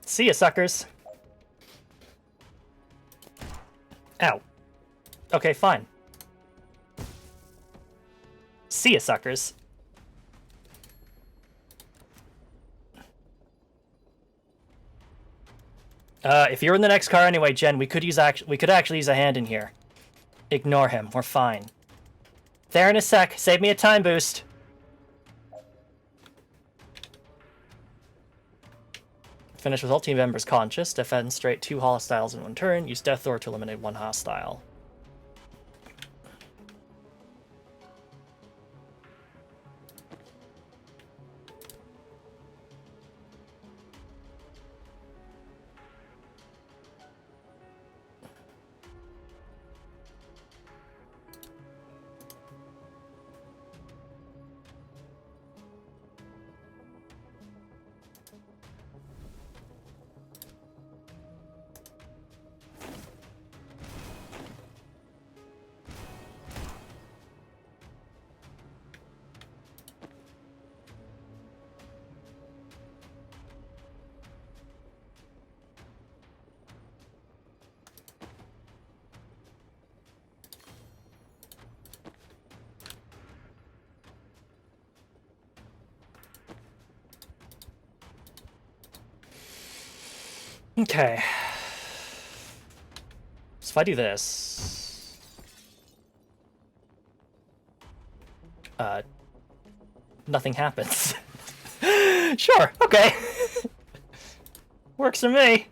See ya, suckers. Ow. Okay, fine. See ya, suckers. If you're in the next car anyway, Jen, we could actually use a hand in here. Ignore him. We're fine. There in a sec. Save me a time boost. Finish with all team members conscious. Defend straight 2 hostiles in 1 turn. Use Death Door to eliminate 1 hostile. Okay. So if I do this... nothing happens. Sure, okay. Works for me.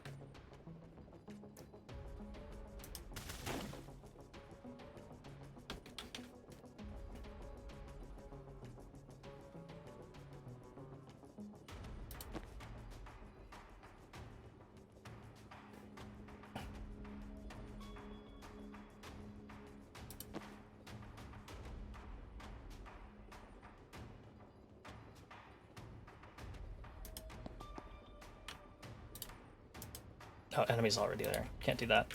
Oh, enemy's already there. Can't do that.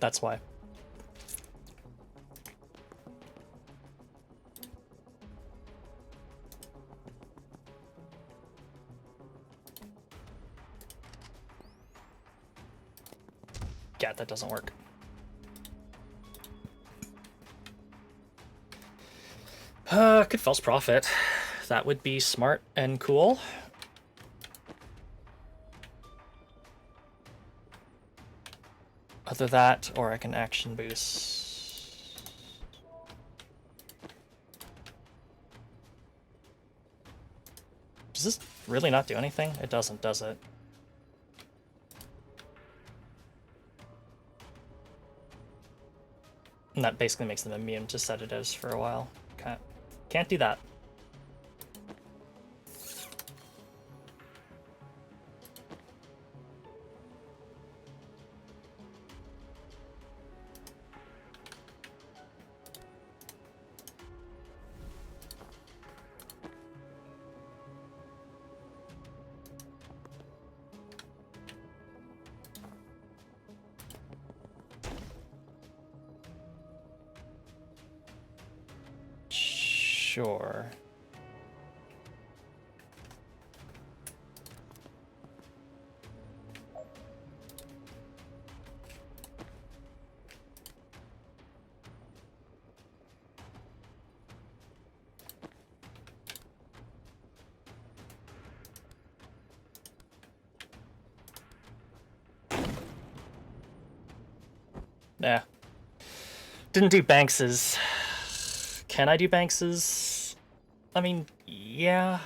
That's why. Yeah, that doesn't work. Could false prophet. That would be smart and cool. Either that, or I can action boost. Does this really not do anything? It doesn't, does it? And that basically makes them immune to sedatives for a while. Can't do that. Sure. Yeah. Didn't do Banks's. Can I do Banks's? I mean, yeah.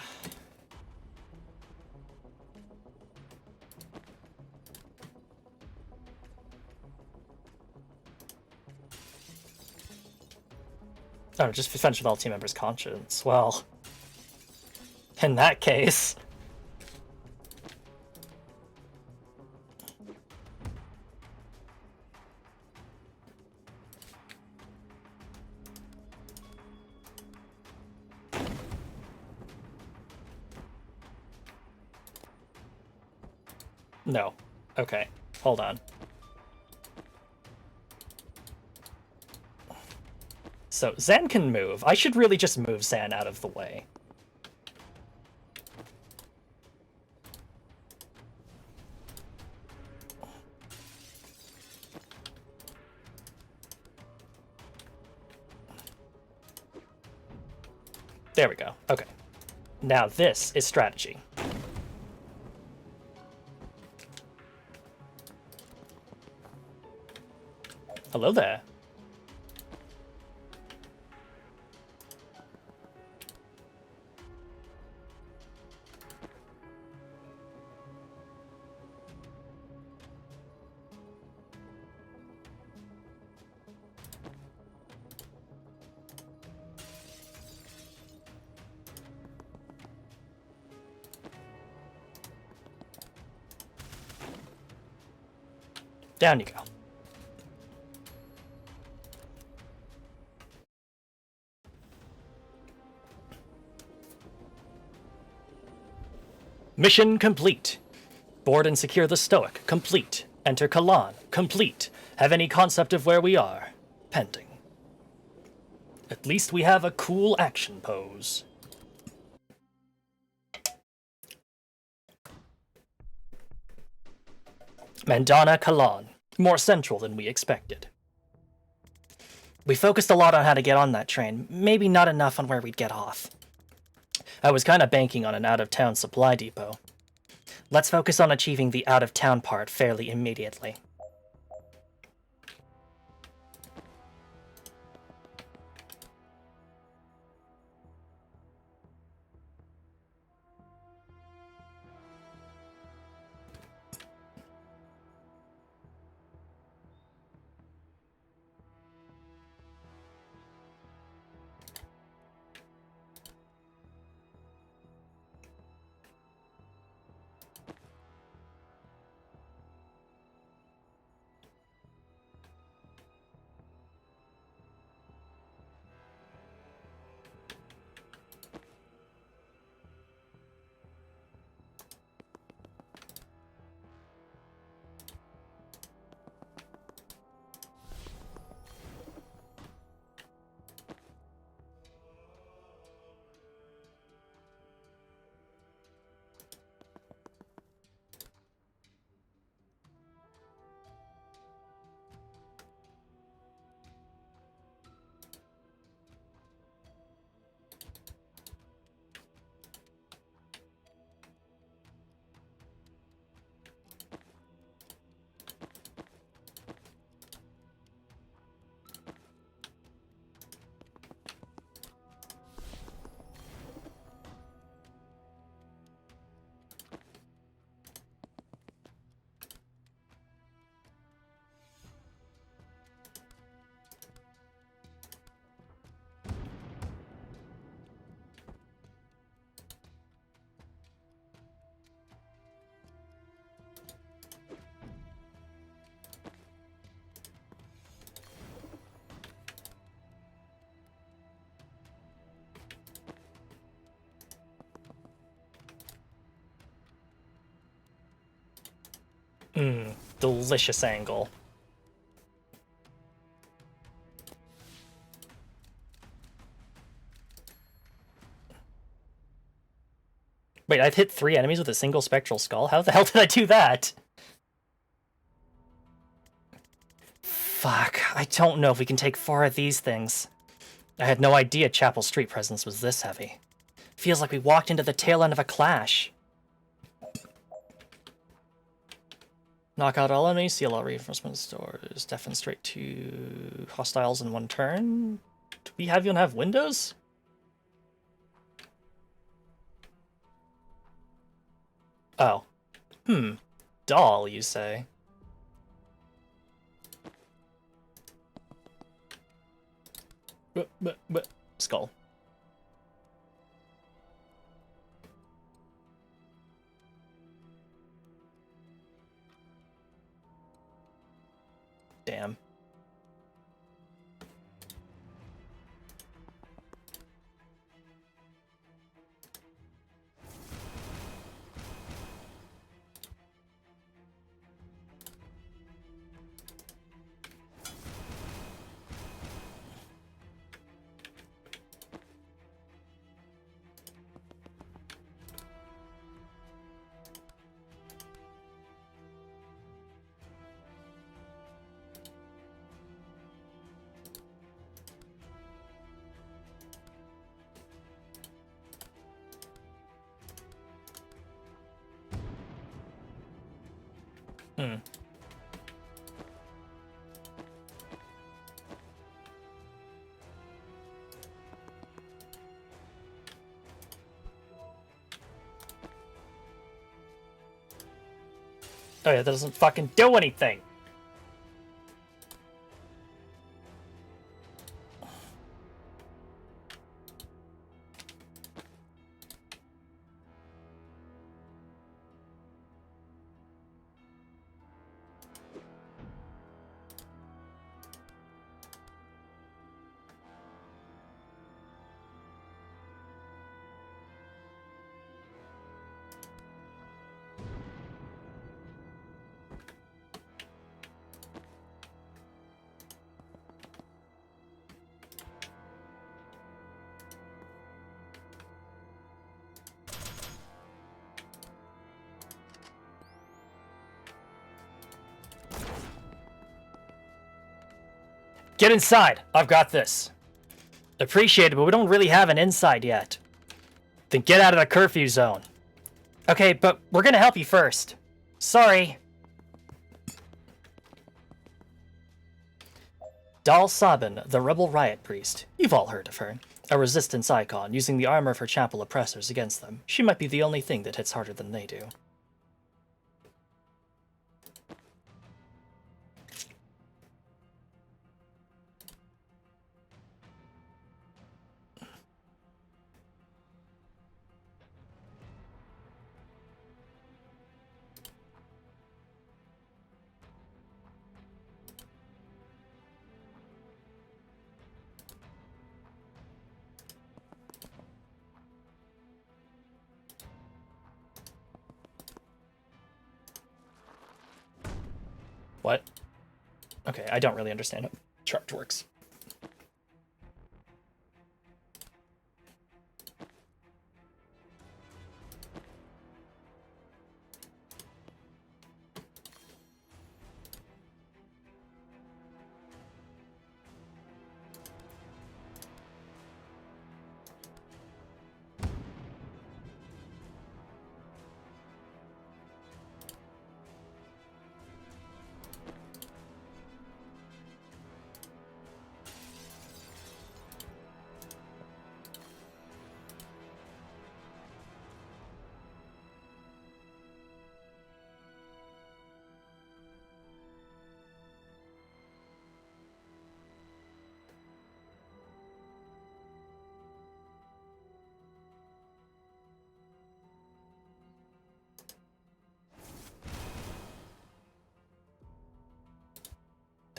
Oh, just finish with all team members' conscience. Well, in that case... No. Okay, hold on. So, Zan can move. I should really just move Zan out of the way. There we go. Okay. Now this is strategy. Hello there. Down you go. Mission complete. Board and secure the Stoic. Complete. Enter Kalan. Complete. Have any concept of where we are? Pending. At least we have a cool action pose. Mandana Kalan. More central than we expected. We focused a lot on how to get on that train, maybe not enough on where we'd get off. I was kinda banking on an out-of-town supply depot. Let's focus on achieving the out-of-town part fairly immediately. Delicious angle. Wait, I've hit 3 enemies with a single spectral skull? How the hell did I do that? Fuck, I don't know if we can take 4 of these things. I had no idea Chapel Street presence was this heavy. Feels like we walked into the tail end of a clash. Knock out all enemies, seal all reinforcement stores, deafen straight to hostiles in 1 turn. Do we even have windows? Oh. Doll, you say? Skull. Damn. Oh yeah, that doesn't fucking do anything! Get inside! I've got this. Appreciate it, but we don't really have an inside yet. Then get out of the curfew zone. Okay, but we're gonna help you first. Sorry. Dal Sabin, the rebel riot priest. You've all heard of her. A resistance icon, using the armor of her chapel oppressors against them. She might be the only thing that hits harder than they do. What? Okay, I don't really understand how charge works.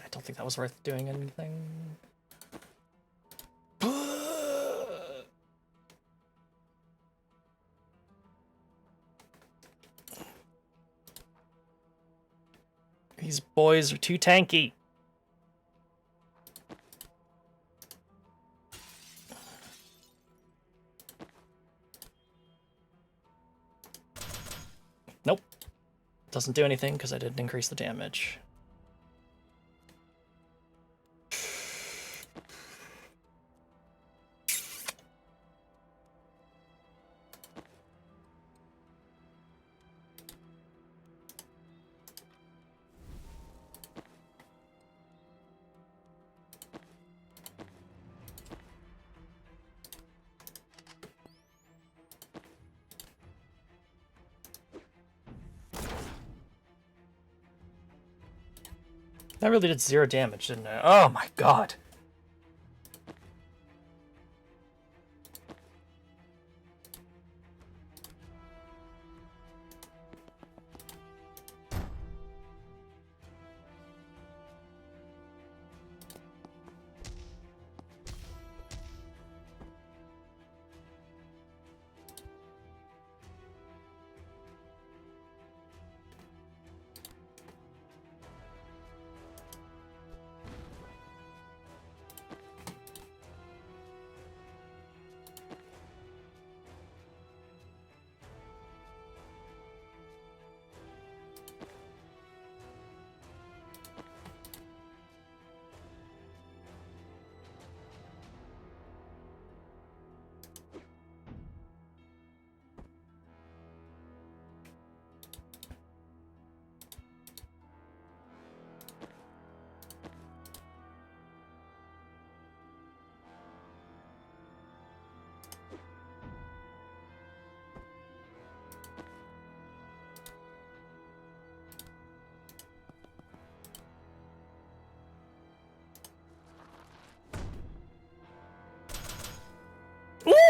I don't think that was worth doing anything. These boys are too tanky. Nope. Doesn't do anything because I didn't increase the damage. That really did 0 damage, didn't it? Oh my god.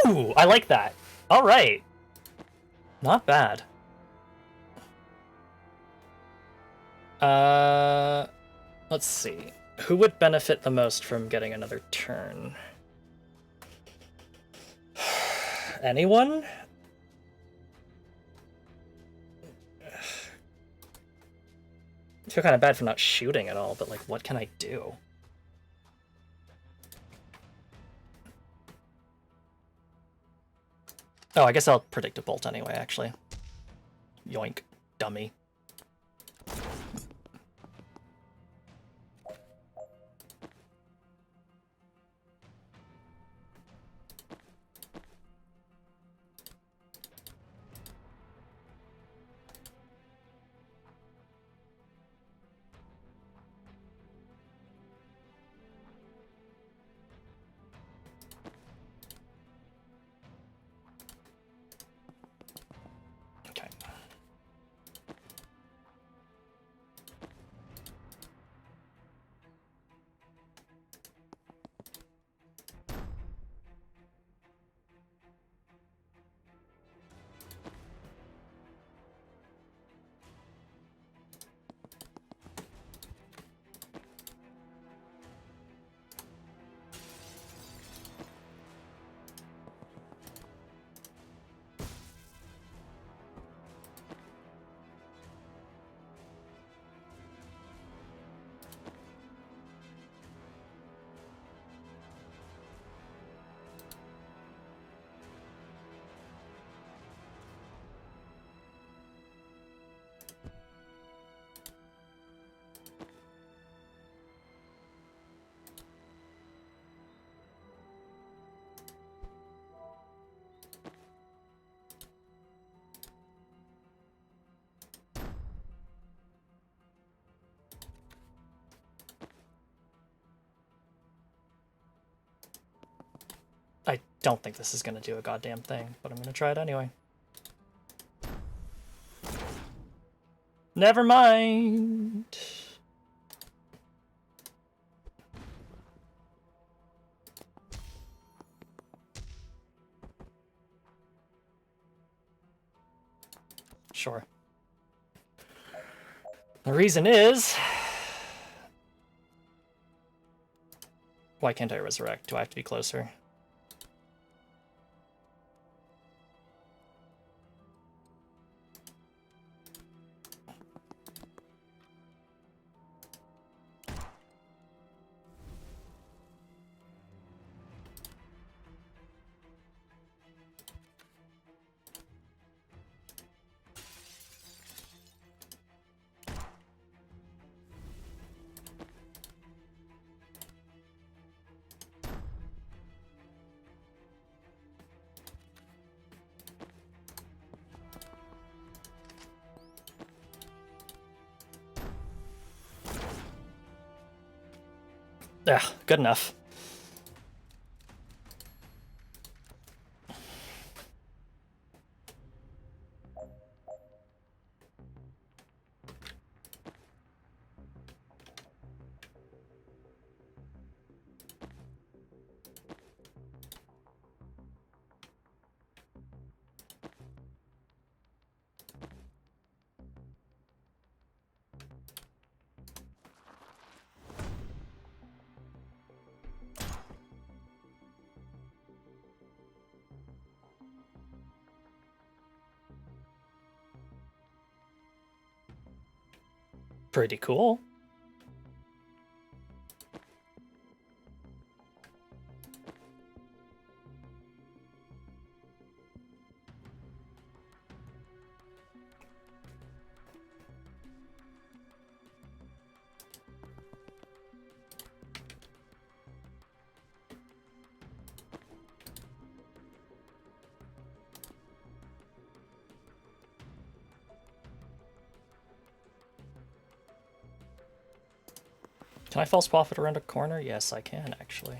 Ooh, I like that. All right. Not bad. Let's see. Who would benefit the most from getting another turn? Anyone? I feel kind of bad for not shooting at all, but like, what can I do? Oh, I guess I'll predict a bolt anyway, actually. Yoink, dummy. Okay. I don't think this is going to do a goddamn thing, but I'm going to try it anyway. Never mind. Sure. The reason is... Why can't I resurrect? Do I have to be closer? Ugh, good enough. Pretty cool. Can I false prophet around a corner? Yes, I can, actually.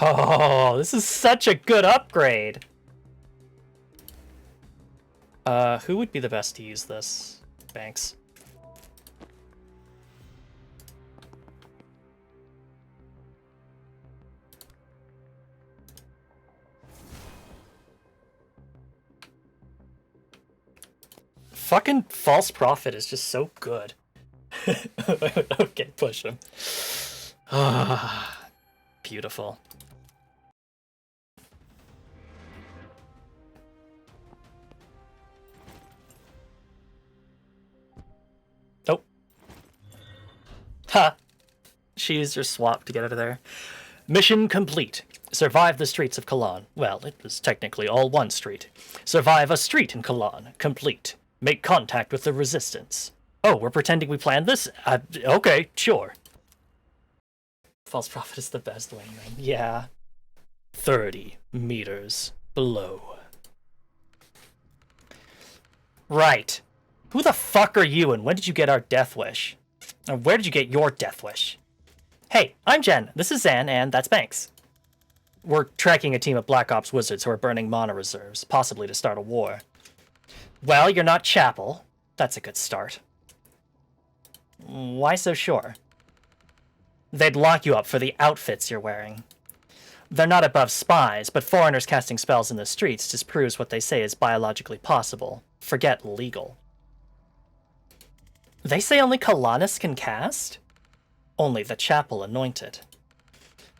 Oh, this is such a good upgrade. Who would be the best to use this? Banks. Fucking false prophet is just so good. Okay, push him. Ah, beautiful. Oh. Ha! She used her swap to get out of there. Mission complete. Survive the streets of Kalan. Well, it was technically all one street. Survive a street in Kalan. Complete. Make contact with the resistance. Oh, we're pretending we planned this? Okay, sure. False prophet is the best wingman. Yeah. 30 meters below. Right. Who the fuck are you and when did you get our death wish? Or where did you get your death wish? Hey, I'm Jen, this is Zan, and that's Banks. We're tracking a team of Black Ops wizards who are burning mana reserves, possibly to start a war. Well, you're not Chapel. That's a good start. Why so sure? They'd lock you up for the outfits you're wearing. They're not above spies, but foreigners casting spells in the streets disproves what they say is biologically possible. Forget legal. They say only Kalanis can cast? Only the Chapel anointed.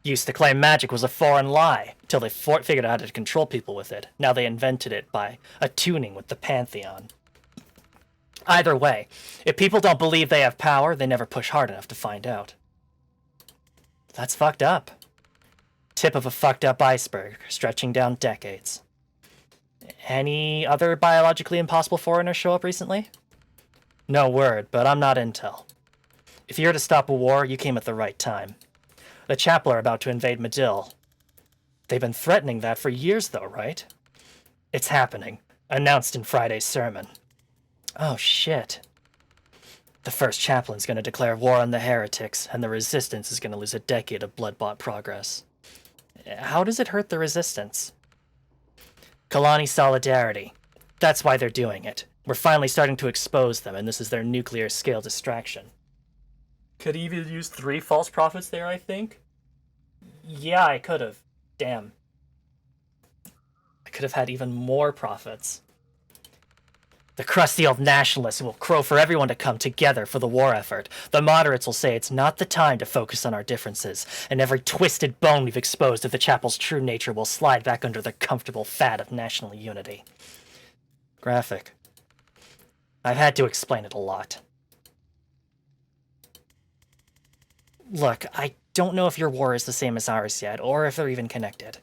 Used to claim magic was a foreign lie, till they figured out how to control people with it. Now they invented it by attuning with the Pantheon. Either way, if people don't believe they have power, they never push hard enough to find out. That's fucked up. Tip of a fucked up iceberg, stretching down decades. Any other biologically impossible foreigners show up recently? No word, but I'm not intel. If you're to stop a war, you came at the right time. The Chapel are about to invade Medill. They've been threatening that for years, though, right? It's happening. Announced in Friday's sermon. Oh, shit. The first chaplain's going to declare war on the heretics, and the resistance is going to lose a decade of blood-bought progress. How does it hurt the resistance? Kalani solidarity. That's why they're doing it. We're finally starting to expose them, and this is their nuclear-scale distraction. Could even use 3 false prophets there, I think? Yeah, I could have. Damn. I could have had even more prophets. The crusty old nationalists will crow for everyone to come together for the war effort. The moderates will say it's not the time to focus on our differences, and every twisted bone we've exposed of the chapel's true nature will slide back under the comfortable fat of national unity. Graphic. I've had to explain it a lot. Look, I don't know if your war is the same as ours yet, or if they're even connected.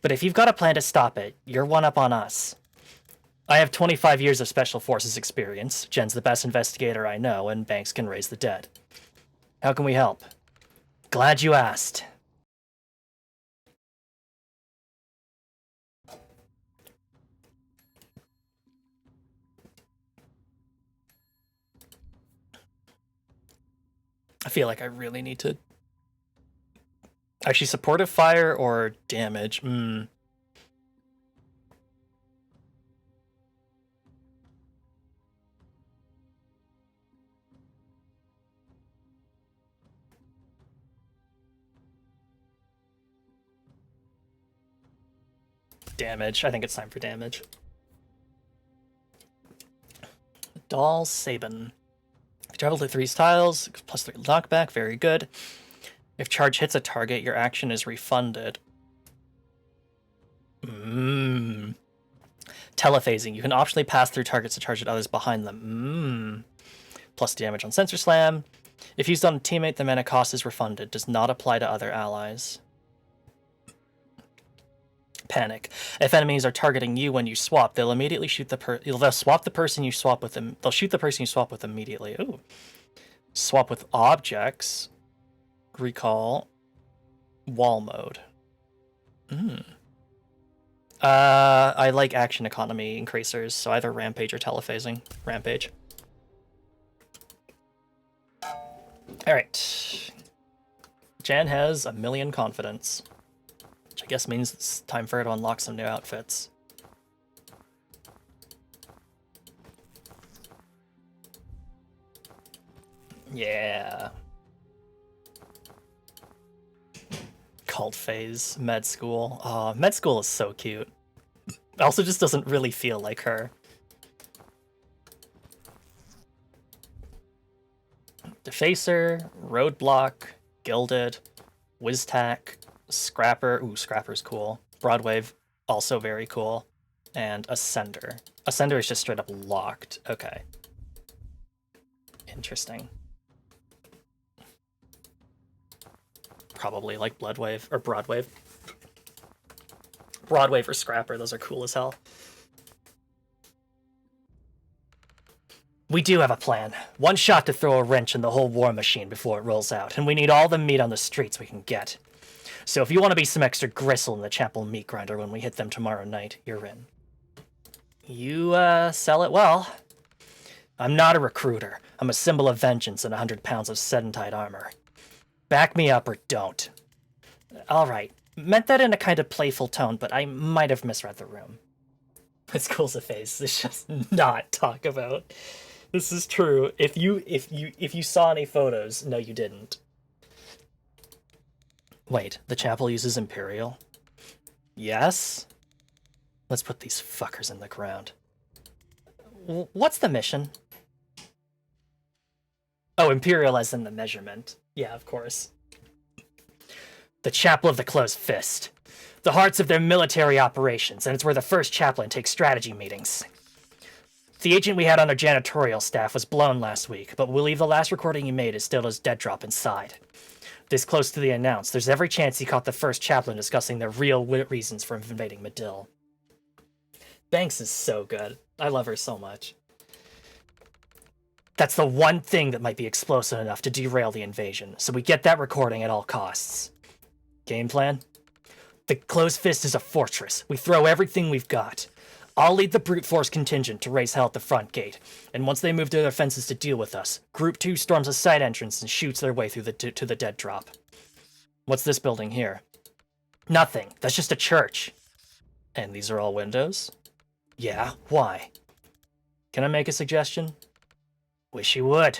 But if you've got a plan to stop it, you're one up on us. I have 25 years of Special Forces experience, Jen's the best investigator I know, and Banks can raise the dead. How can we help? Glad you asked. I feel like I really need to... Actually, supportive fire or damage? Damage. I think it's time for damage. Doll Sabin. If you travel to 3 tiles, plus 3 knockback, very good. If charge hits a target, your action is refunded. Telephasing. You can optionally pass through targets to charge at others behind them. Plus damage on Sensor Slam. If used on a teammate, the mana cost is refunded. Does not apply to other allies. Panic. If enemies are targeting you when you swap, they'll immediately shoot they'll swap the person you swap with them. They'll shoot the person you swap with immediately. Ooh. Swap with objects. Recall. Wall mode. I like action economy increasers, so either rampage or telephasing. Rampage. Alright. Jan has 1,000,000 confidence. Which I guess means it's time for her to unlock some new outfits. Yeah. Cult phase, med school. Oh, med school is so cute. Also just doesn't really feel like her. Defacer, Roadblock, Gilded, Wiztack, Scrapper. Ooh, Scrapper's cool. Broadwave, also very cool. And Ascender. Ascender is just straight up locked. Okay. Interesting. Probably like Bloodwave or Broadwave. Broadwave or Scrapper, those are cool as hell. We do have a plan. One shot to throw a wrench in the whole war machine before it rolls out, and we need all the meat on the streets we can get. So if you want to be some extra gristle in the chapel meat grinder when we hit them tomorrow night, you're in. You, sell it well. I'm not a recruiter. I'm a symbol of vengeance and 100 pounds of sedentite armor. Back me up or don't. Alright. Meant that in a kind of playful tone, but I might have misread the room. It's cool as a face. It's just not talk about. This is true. If you saw any photos, no you didn't. Wait, the chapel uses Imperial? Yes? Let's put these fuckers in the ground. What's the mission? Oh, Imperial as in the measurement. Yeah, of course. The Chapel of the Closed Fist. The hearts of their military operations, and it's where the first chaplain takes strategy meetings. The agent we had on our janitorial staff was blown last week, but we'll leave the last recording he made as still as dead drop inside. This close to the announce, there's every chance he caught the first chaplain discussing their real reasons for invading Medill. Banks is so good. I love her so much. That's the one thing that might be explosive enough to derail the invasion, so we get that recording at all costs. Game plan? The Closed Fist is a fortress. We throw everything we've got. I'll lead the brute force contingent to raise hell at the front gate, and once they move to their fences to deal with us, Group 2 storms a side entrance and shoots their way through to the dead drop. What's this building here? Nothing. That's just a church. And these are all windows? Yeah, why? Can I make a suggestion? Wish you would.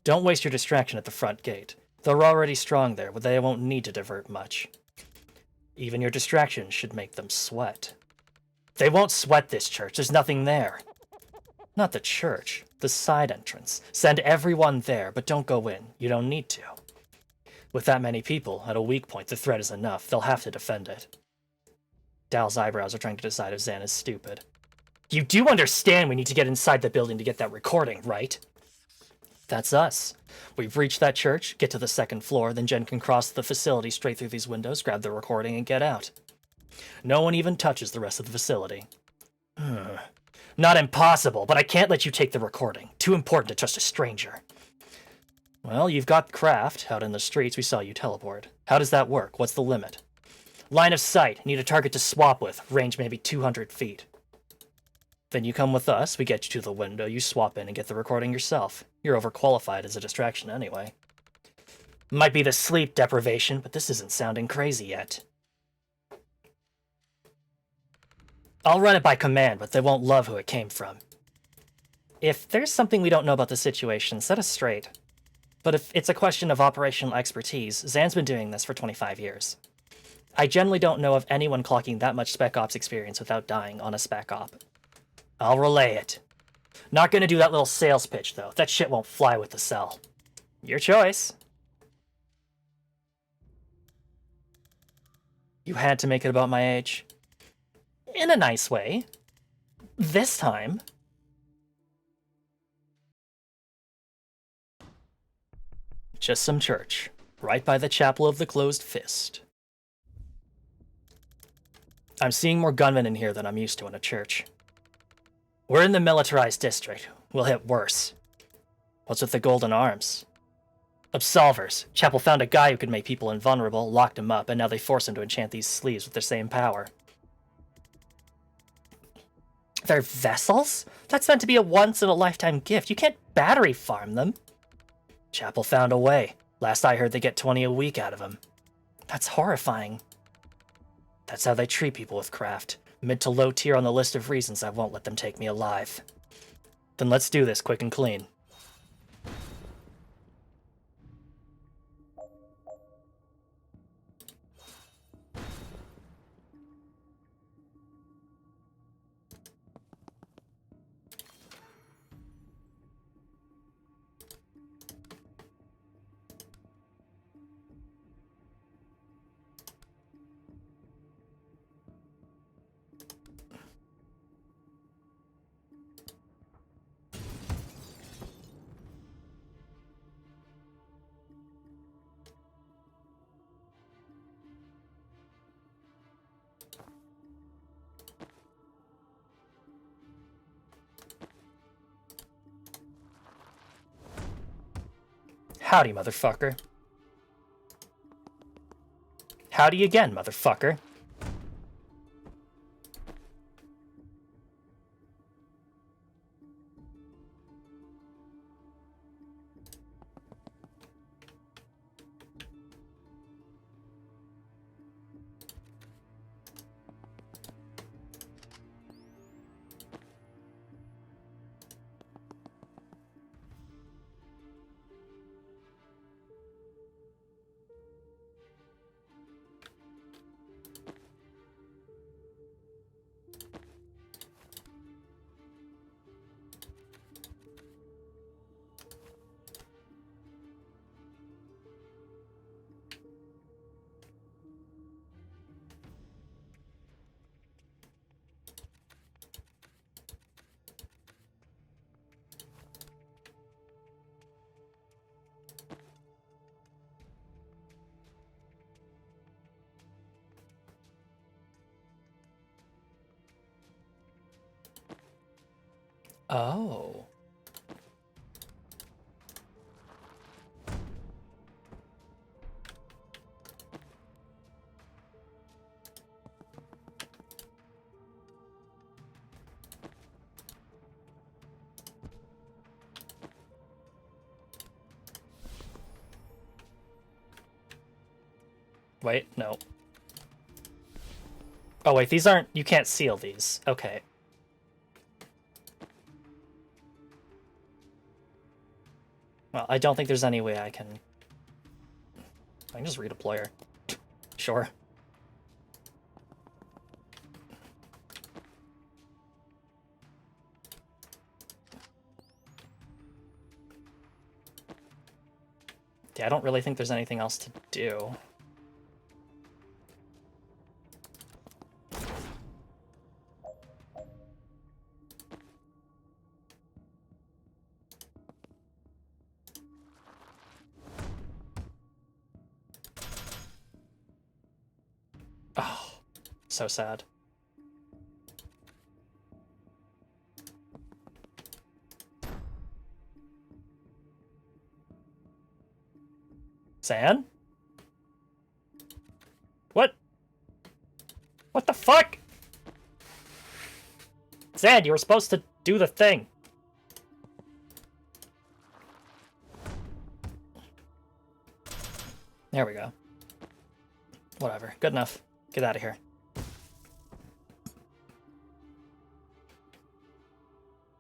Don't waste your distraction at the front gate. They're already strong there, but they won't need to divert much. Even your distraction should make them sweat. They won't sweat this church. There's nothing there. Not the church, the side entrance. Send everyone there, but don't go in. You don't need to. With that many people, at a weak point, the threat is enough. They'll have to defend it. Dal's eyebrows are trying to decide if Zan is stupid. You do understand we need to get inside the building to get that recording, right? That's us. We've reached that church, get to the second floor, then Jen can cross the facility straight through these windows, grab the recording, and get out. No one even touches the rest of the facility. Not impossible, but I can't let you take the recording. Too important to trust a stranger. Well, you've got Kraft. Out in the streets, we saw you teleport. How does that work? What's the limit? Line of sight. Need a target to swap with. Range maybe 200 feet. Then you come with us, we get you to the window, you swap in and get the recording yourself. You're overqualified as a distraction anyway. Might be the sleep deprivation, but this isn't sounding crazy yet. I'll run it by command, but they won't love who it came from. If there's something we don't know about the situation, set us straight. But if it's a question of operational expertise, Zan's been doing this for 25 years. I generally don't know of anyone clocking that much Spec Ops experience without dying on a Spec Op. I'll relay it. Not gonna do that little sales pitch, though. That shit won't fly with the cell. Your choice. You had to make it about my age. In a nice way. This time. Just some church. Right by the Chapel of the Closed Fist. I'm seeing more gunmen in here than I'm used to in a church. We're in the militarized district. We'll hit worse. What's with the golden arms? Absolvers. Chapel found a guy who could make people invulnerable, locked him up, and now they force him to enchant these sleeves with their same power. They're vessels? That's meant to be a once-in-a-lifetime gift. You can't battery farm them. Chapel found a way. Last I heard they get 20 a week out of them. That's horrifying. That's how they treat people with craft. Mid to low tier on the list of reasons I won't let them take me alive. Then let's do this quick and clean. Howdy, motherfucker. Howdy again, motherfucker. Oh. Wait, no. Oh wait, these aren't... You can't seal these. Okay. Well, I don't think there's any way I can just redeploy her. Sure. Yeah, I don't really think there's anything else to do. Oh, so sad. Zan? What? What the fuck? Zan, you were supposed to do the thing. There we go. Whatever. Good enough. Get out of here.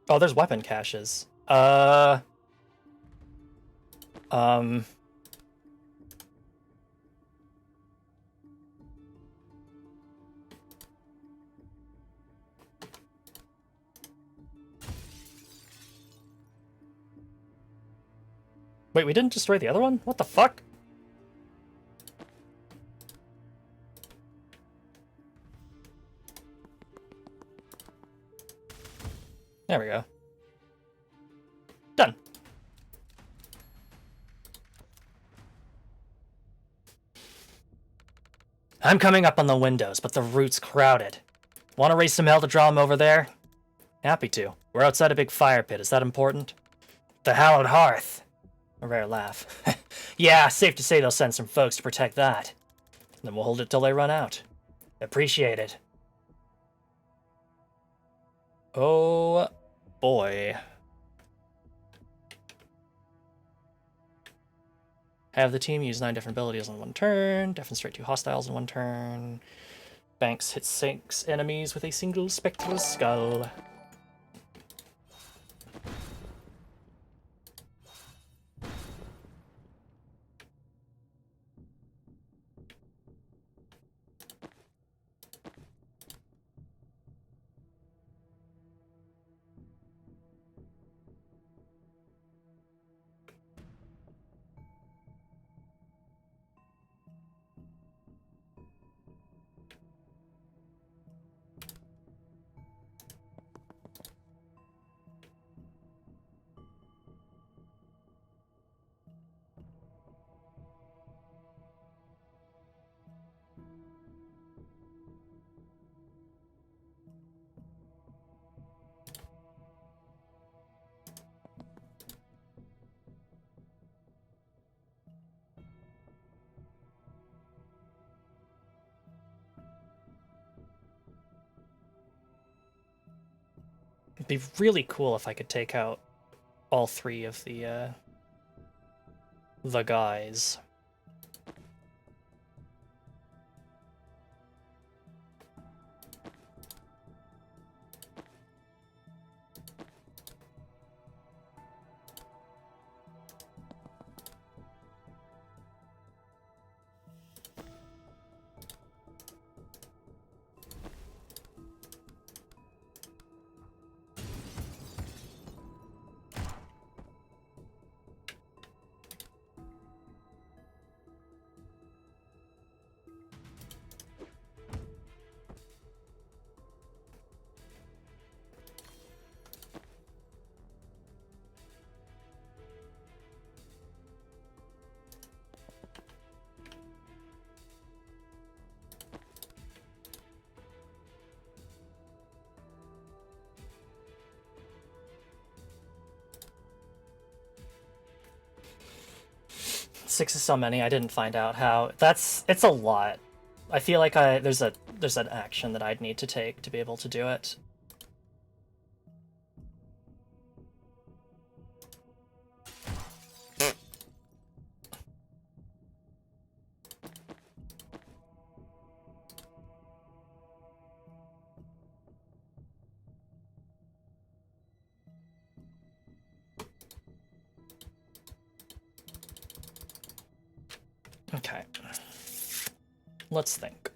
Oh, there's weapon caches. Wait, we didn't destroy the other one? What the fuck? There we go. Done. I'm coming up on the windows, but the route's crowded. Want to raise some hell to draw him over there? Happy to. We're outside a big fire pit. Is that important? The hallowed hearth. A rare laugh. Yeah, safe to say they'll send some folks to protect that. Then we'll hold it till they run out. Appreciate it. Oh, boy. Have the team use 9 different abilities in one turn. Demonstrate 2 hostiles in one turn. Banks hit 6 enemies with a single spectral skull. It'd be really cool if I could take out all 3 of the guys. Six is so many. I didn't find out how. It's a lot. I feel like there's an action that I'd need to take to be able to do it. Okay. Let's think.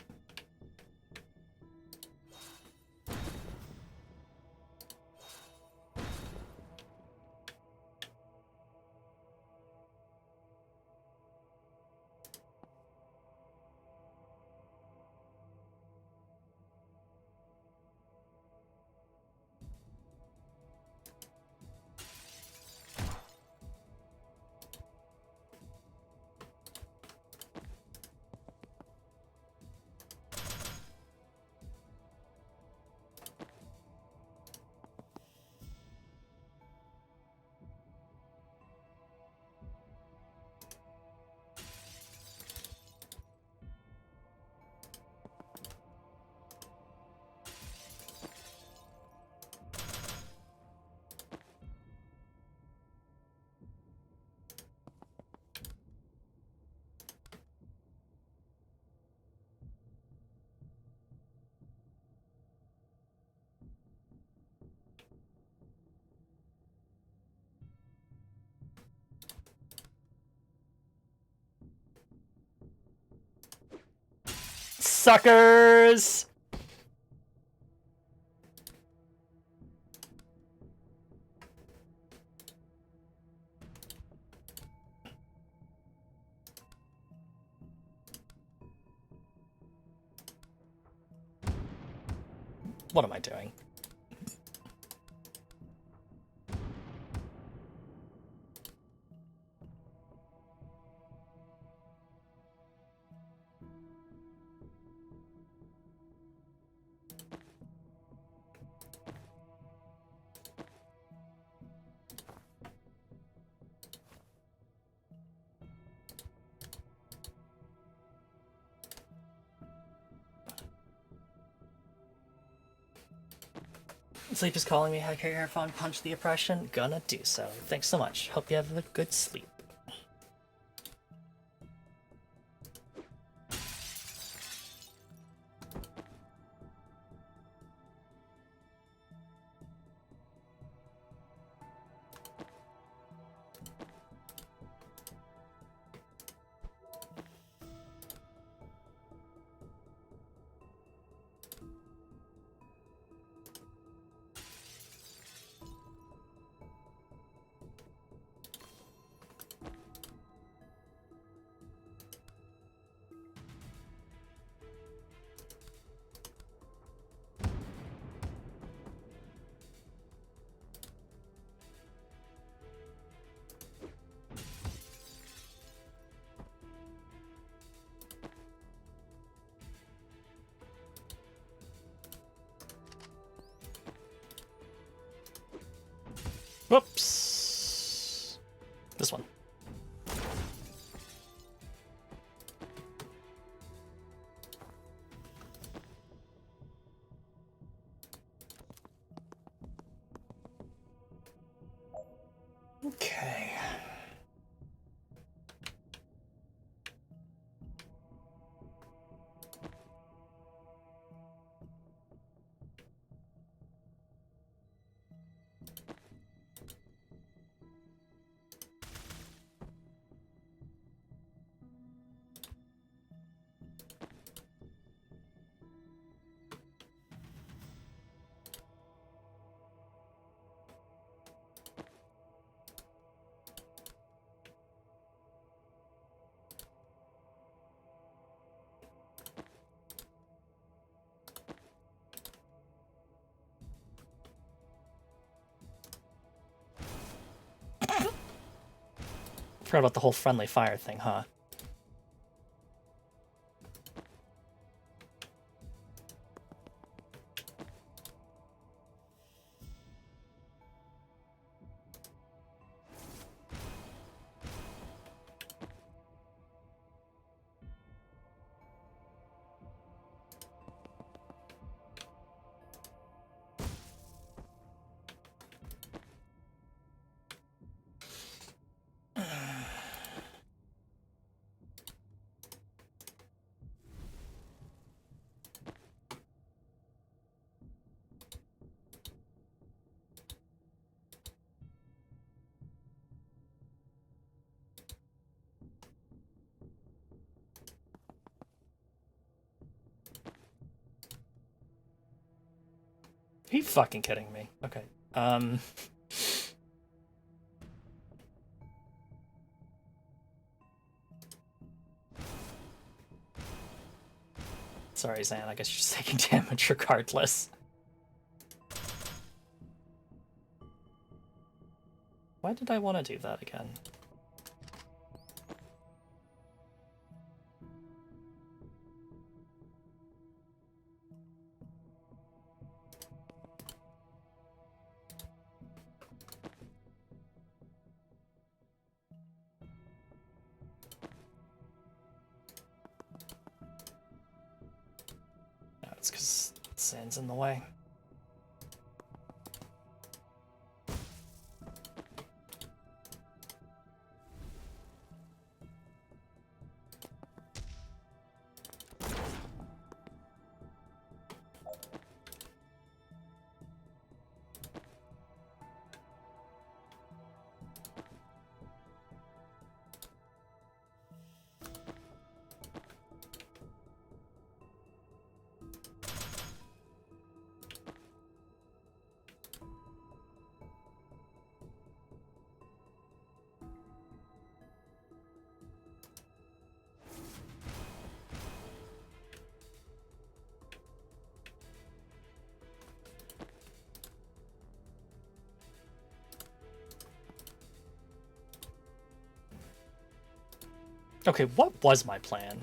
suckers! What am I doing? Sleep is calling me. Hack your earphone, punch the oppression. Gonna do so. Thanks so much. Hope you have a good sleep. Whoops. This one. Okay. Forgot about the whole friendly fire thing, huh? Are you fucking kidding me? Okay. Sorry, Zan. I guess you're just taking damage regardless. Why did I want to do that again? No, it's because Zan's in the way. Okay, what was my plan?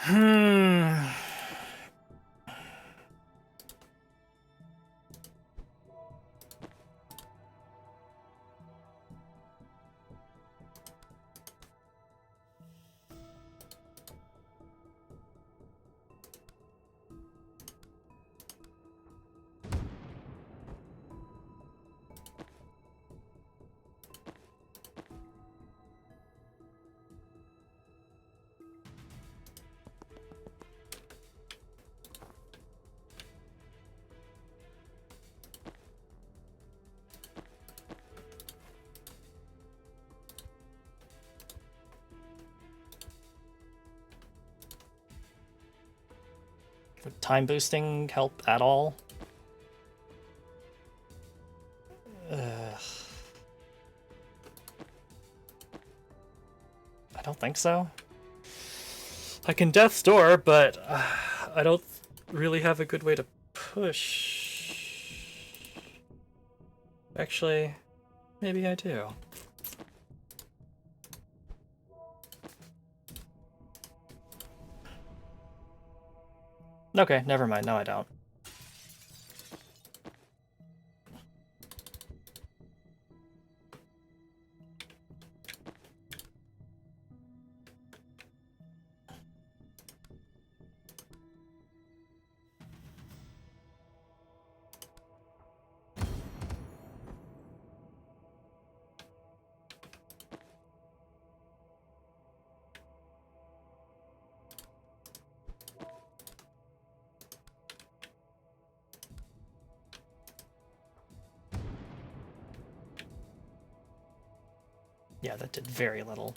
Hmm. Would time boosting help at all? I don't think so. I can Death's Door, but I don't really have a good way to push. Actually, maybe I do. Okay, never mind. No, I don't. Yeah, that did very little.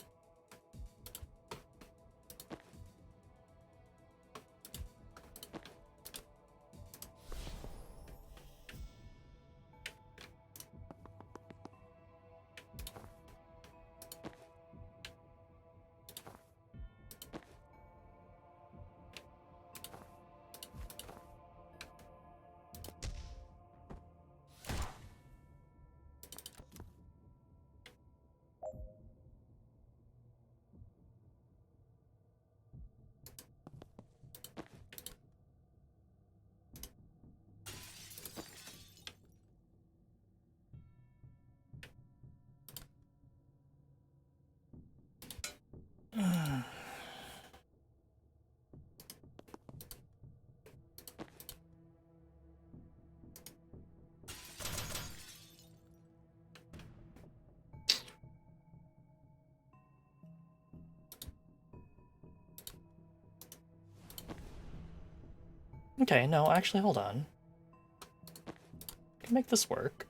Okay, no, actually, hold on. I can make this work.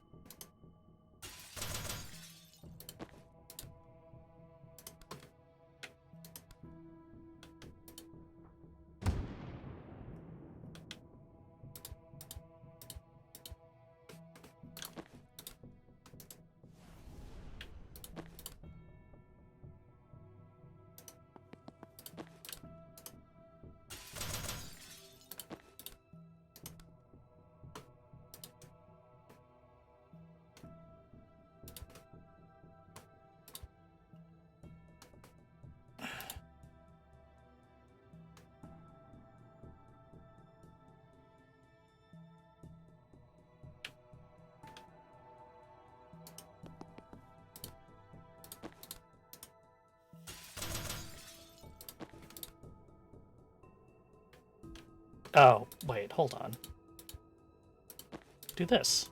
Oh, wait, hold on. Do this.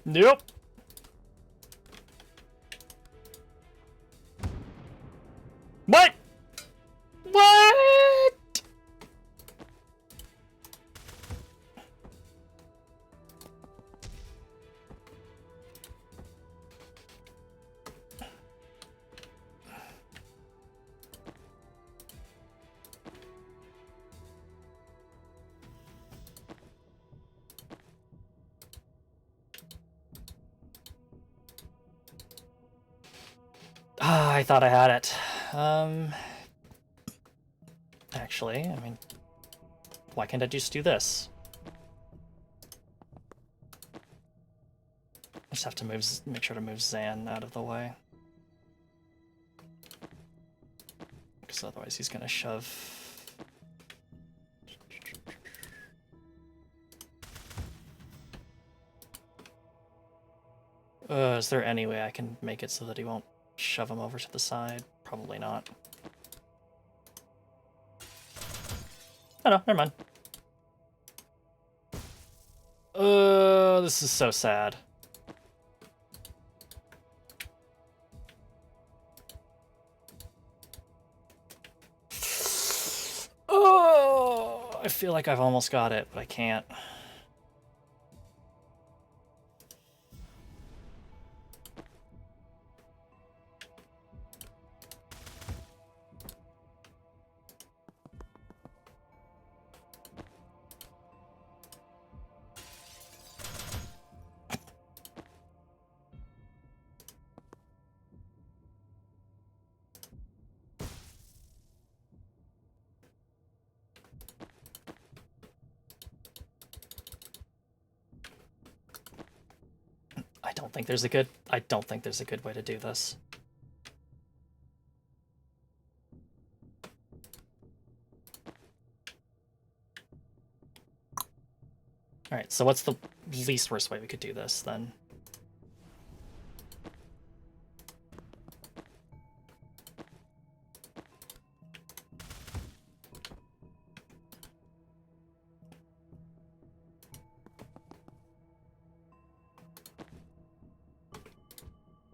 Nope. What? What? Ah, I thought I had it. Actually, I mean, why can't I just do this? I just have to make sure to move Zan out of the way. Because otherwise he's gonna shove. Is there any way I can make it so that he won't shove him over to the side? Probably not. Oh no, never mind. This is so sad. Oh, I feel like I've almost got it, but I can't. I don't think there's a good way to do this. Alright, so what's the least worst way we could do this, then?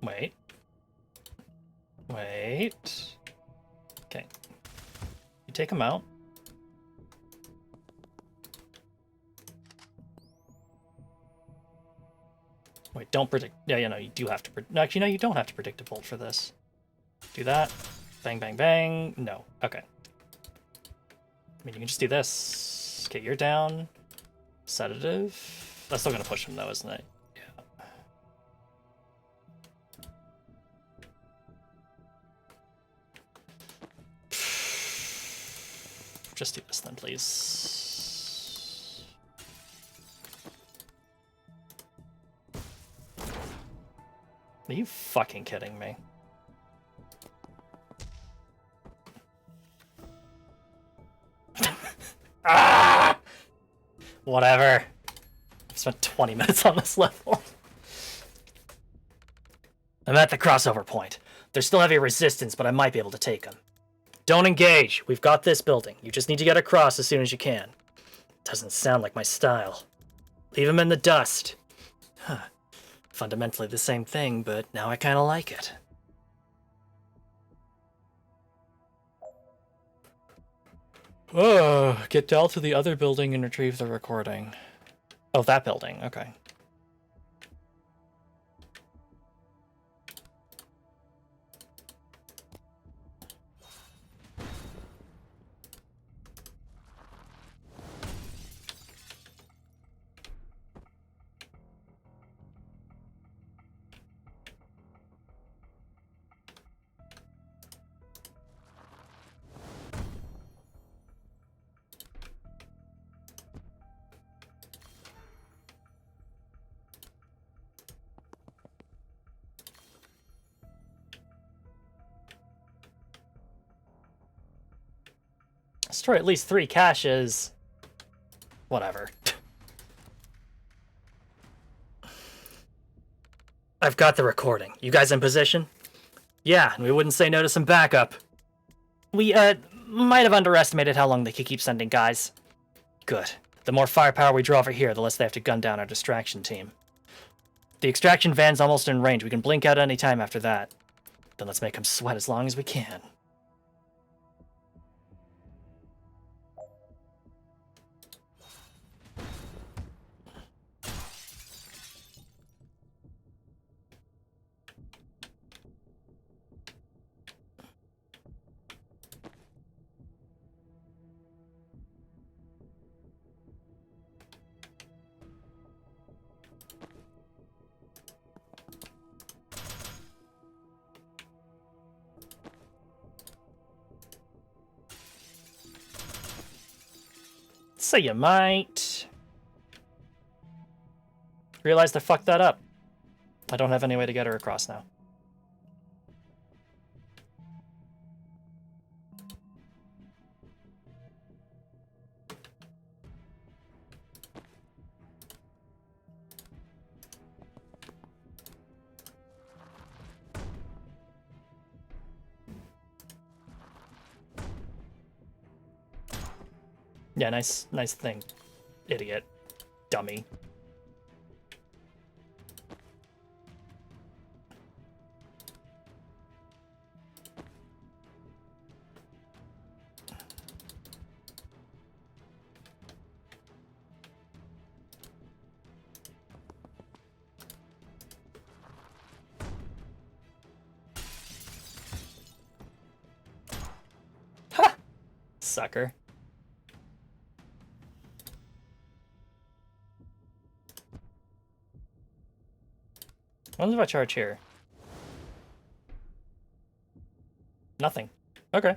Wait. Wait. Okay. You take him out. Wait, don't predict. Yeah, no, you do have to. No, actually, no, you don't have to predict a bolt for this. Do that. Bang, bang, bang. No. Okay. I mean, you can just do this. Okay, you're down. Sedative. That's still gonna push him, though, isn't it? Yeah. Just do this then, please. Are you fucking kidding me? Ah! Whatever. I've spent 20 minutes on this level. I'm at the crossover point. There's still heavy resistance, but I might be able to take them. Don't engage. We've got this building. You just need to get across as soon as you can. Doesn't sound like my style. Leave him in the dust. Huh. Fundamentally the same thing, but now I kind of like it. Oh, get Dell to the other building and retrieve the recording. Oh, that building. Okay. Destroy at least 3 caches. Whatever. I've got the recording. You guys in position? Yeah, and we wouldn't say no to some backup. We, might have underestimated how long they could keep sending guys. Good. The more firepower we draw over here, the less they have to gun down our distraction team. The extraction van's almost in range. We can blink out any time after that. Then let's make them sweat as long as we can. So you might realize I fucked that up. I don't have any way to get her across now. Yeah, nice thing. Idiot. Dummy. Ha! Sucker. What if I charge here? Nothing. Okay.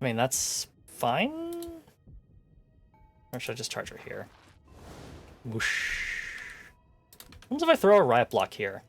I mean, that's fine? Or should I just charge her here? Whoosh. What if I throw a riot block here?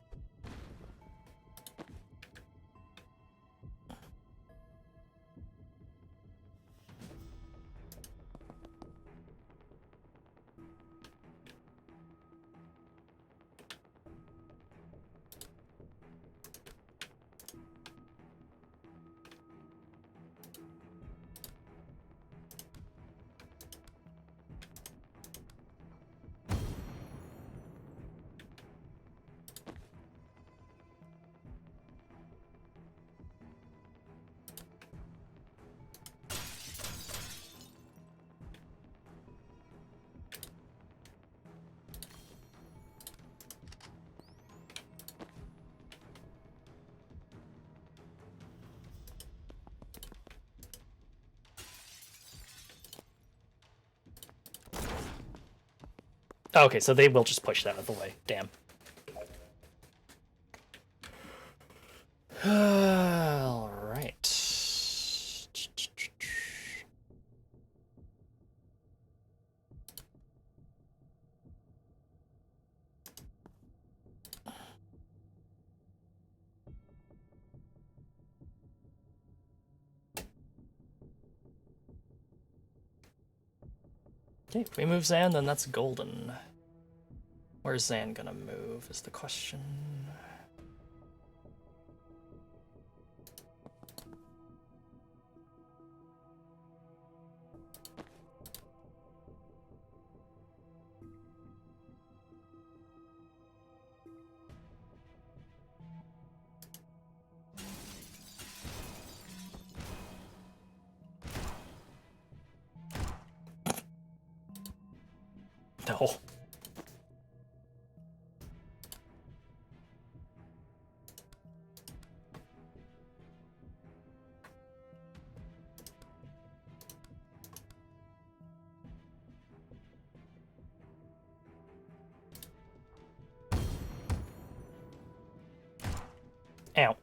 Okay, so they will just push that out of the way. Damn. All right. Okay, if we move Zan, then that's golden. Where's Zan gonna move is the question. No. Ow.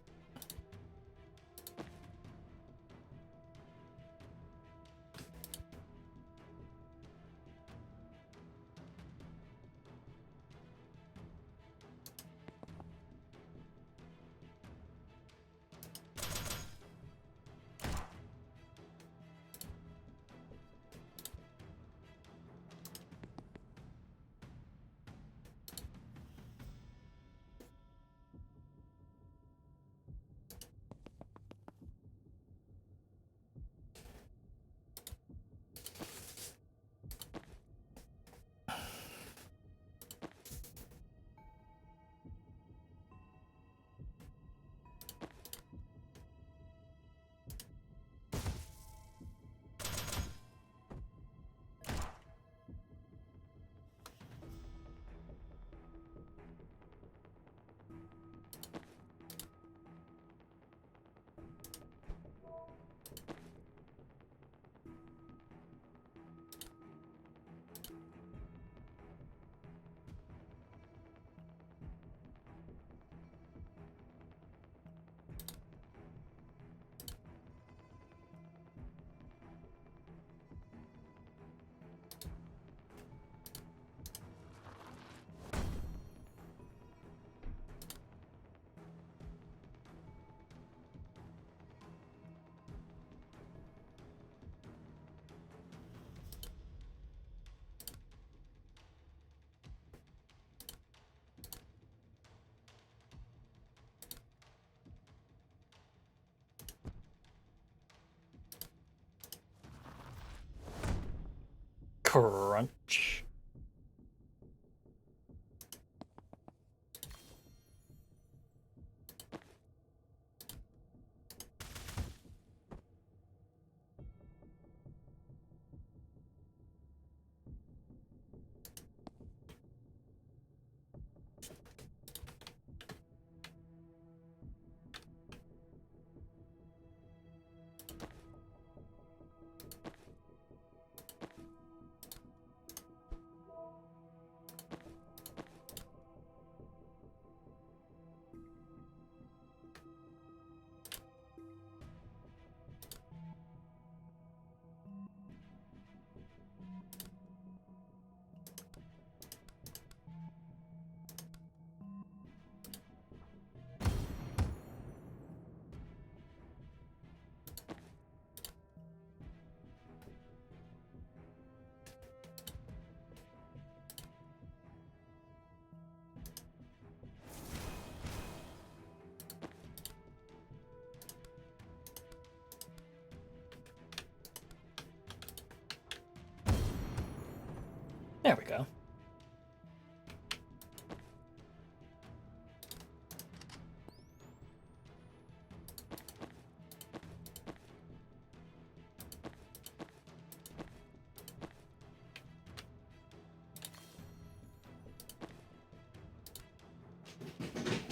Crunch. There we go.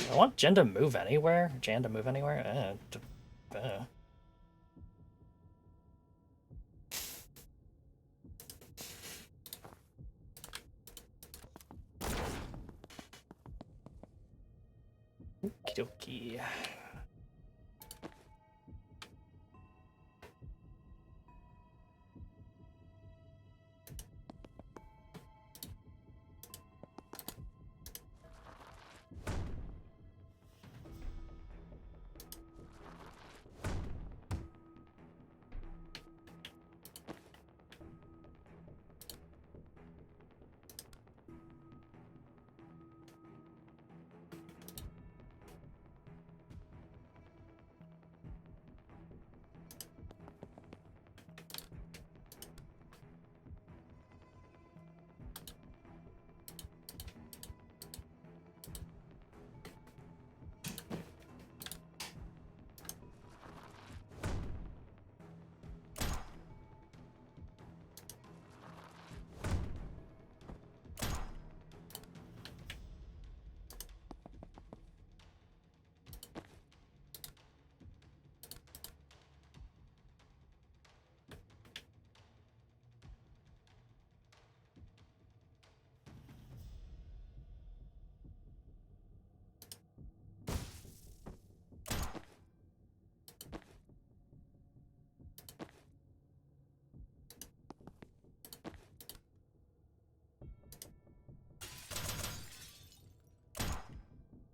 I want Jen to move anywhere. Jan to move anywhere? Okie dokie.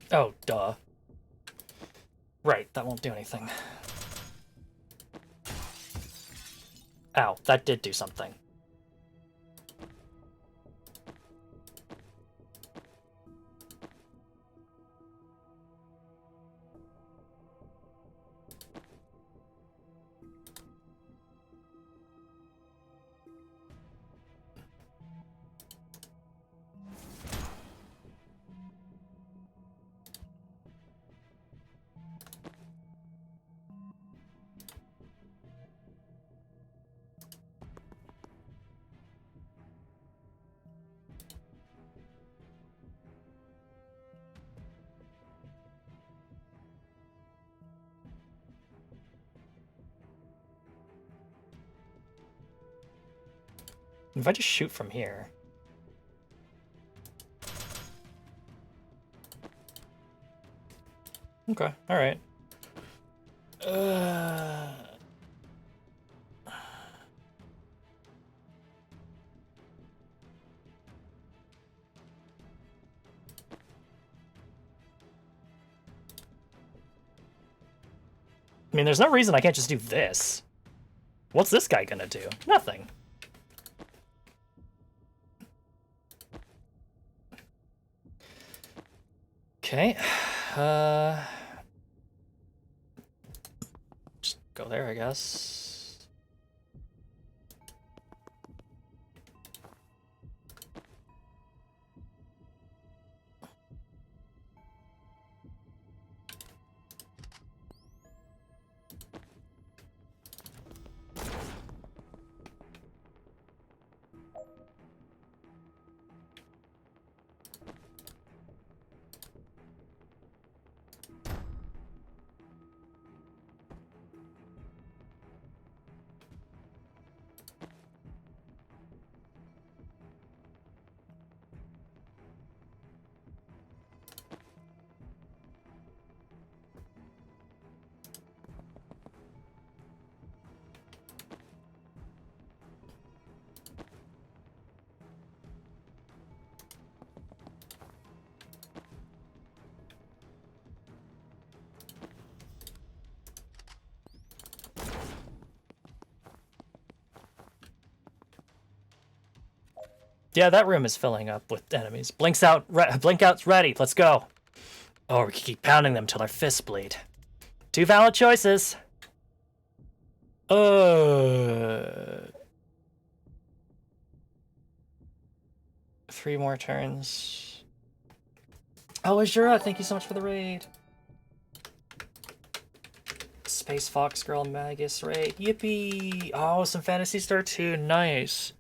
Oh, duh. Right, that won't do anything. Ow, that did do something. If I just shoot from here... Okay, alright. I mean, there's no reason I can't just do this. What's this guy gonna do? Nothing. Okay. Just go there, I guess. Yeah, that room is filling up with enemies. Blink out's ready. Let's go. Or we can keep pounding them till our fists bleed. Two valid choices. 3 more turns. Oh, Azura, thank you so much for the raid. Space Fox Girl Magus raid. Yippee! Oh, some Phantasy Star 2. Nice.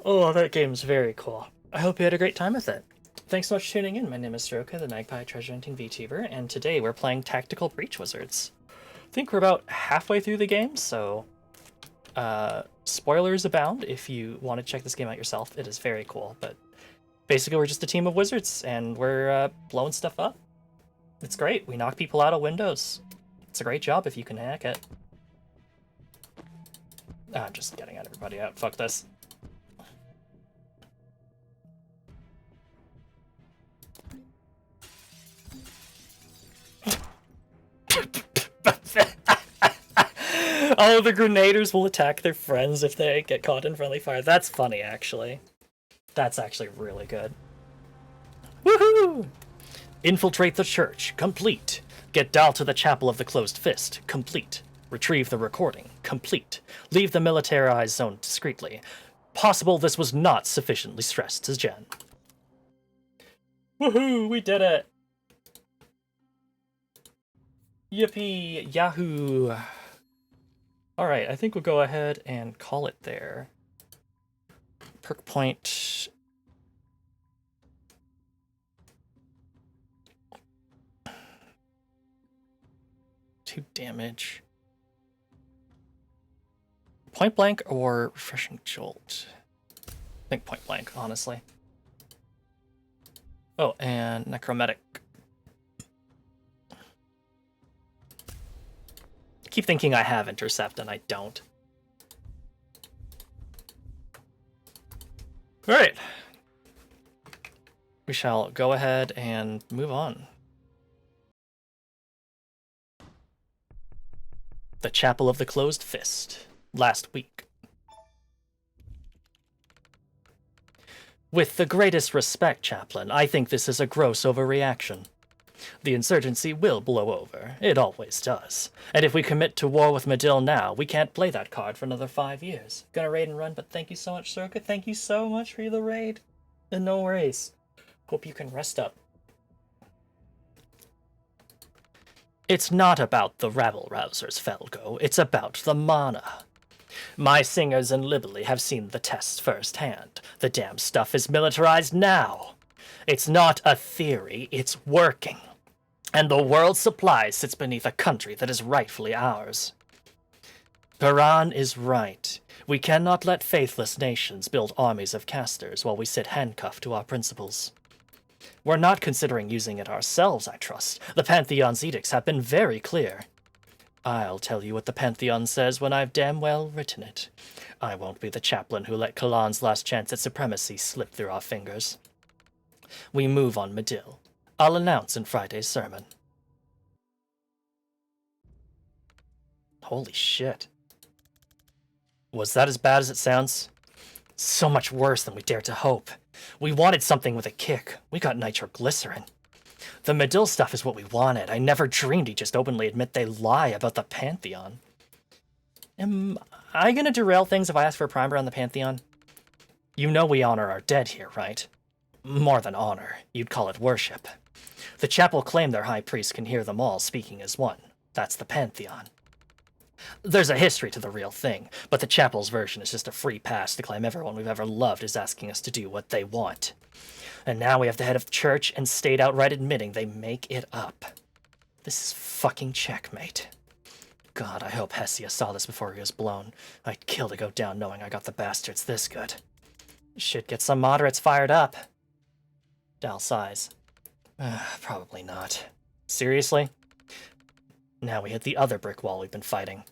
Oh, that game's very cool. I hope you had a great time with it. Thanks so much for tuning in. My name is Stroka, the Magpie Treasure Hunting VTuber, and today we're playing Tactical Breach Wizards. I think we're about halfway through the game, so spoilers abound if you want to check this game out yourself. It is very cool, but basically we're just a team of wizards, and we're blowing stuff up. It's great. We knock people out of windows. It's a great job if you can hack it. I'm just getting everybody out. Fuck this. Oh, the grenaders will attack their friends if they get caught in friendly fire. That's funny, actually. That's actually really good. Woohoo! Infiltrate the church. Complete. Get Dal to the Chapel of the Closed Fist. Complete. Retrieve the recording. Complete. Leave the militarized zone discreetly. Possible this was not sufficiently stressed to Jen. Woohoo! We did it! Yippee! Yahoo! Alright, I think we'll go ahead and call it there. Perk point. Two damage. Point blank or refreshing jolt? I think point blank, honestly. Oh, and necromantic. Keep thinking I have intercept and I don't. All right. we shall go ahead and move on. The Chapel of the Closed Fist. Last week. With the greatest respect, Chaplain, I think this is a gross overreaction. The insurgency will blow over. It always does. And if we commit to war with Medill now, we can't play that card for another 5 years. Gonna raid and run, but thank you so much, Circa. Thank you so much for the raid. And no worries. Hope you can rest up. It's not about the rabble-rousers, Felgo. It's about the mana. My singers in Liberty have seen the tests firsthand. The damn stuff is militarized now. It's not a theory, it's working. And the world's supply sits beneath a country that is rightfully ours. Paran is right. We cannot let faithless nations build armies of casters while we sit handcuffed to our principles. We're not considering using it ourselves, I trust. The Pantheon's edicts have been very clear. I'll tell you what the Pantheon says when I've damn well written it. I won't be the chaplain who let Kalan's last chance at supremacy slip through our fingers. We move on Medill. I'll announce in Friday's sermon. Holy shit. Was that as bad as it sounds? So much worse than we dared to hope. We wanted something with a kick. We got nitroglycerin. The Medill stuff is what we wanted. I never dreamed he'd just openly admit they lie about the Pantheon. Am I gonna derail things if I ask for a primer on the Pantheon? You know we honor our dead here, right? More than honor. You'd call it worship. The chapel claim their high priest can hear them all speaking as one. That's the Pantheon. There's a history to the real thing, but the chapel's version is just a free pass to claim everyone we've ever loved is asking us to do what they want. And now we have the head of the church and state outright admitting they make it up. This is fucking checkmate. God, I hope Hessia saw this before he was blown. I'd kill to go down knowing I got the bastards this good. Should get some moderates fired up. Dal sighs. Probably not. Seriously? Now we hit the other brick wall we've been fighting.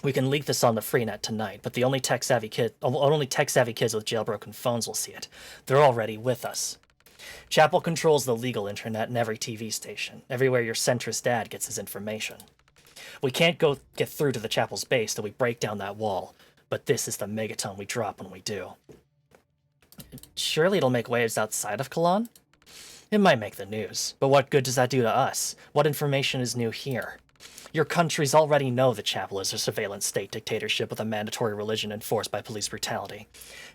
We can leak this on the Freenet tonight, but the only tech-savvy kids with jailbroken phones will see it. They're already with us. Chapel controls the legal internet in every TV station, everywhere your centrist dad gets his information. We can't get through to the chapel's base till we break down that wall, but this is the megaton we drop when we do. Surely it'll make waves outside of Kalan? It might make the news, but what good does that do to us? What information is new here? Your countries already know the chapel is a surveillance state dictatorship with a mandatory religion enforced by police brutality.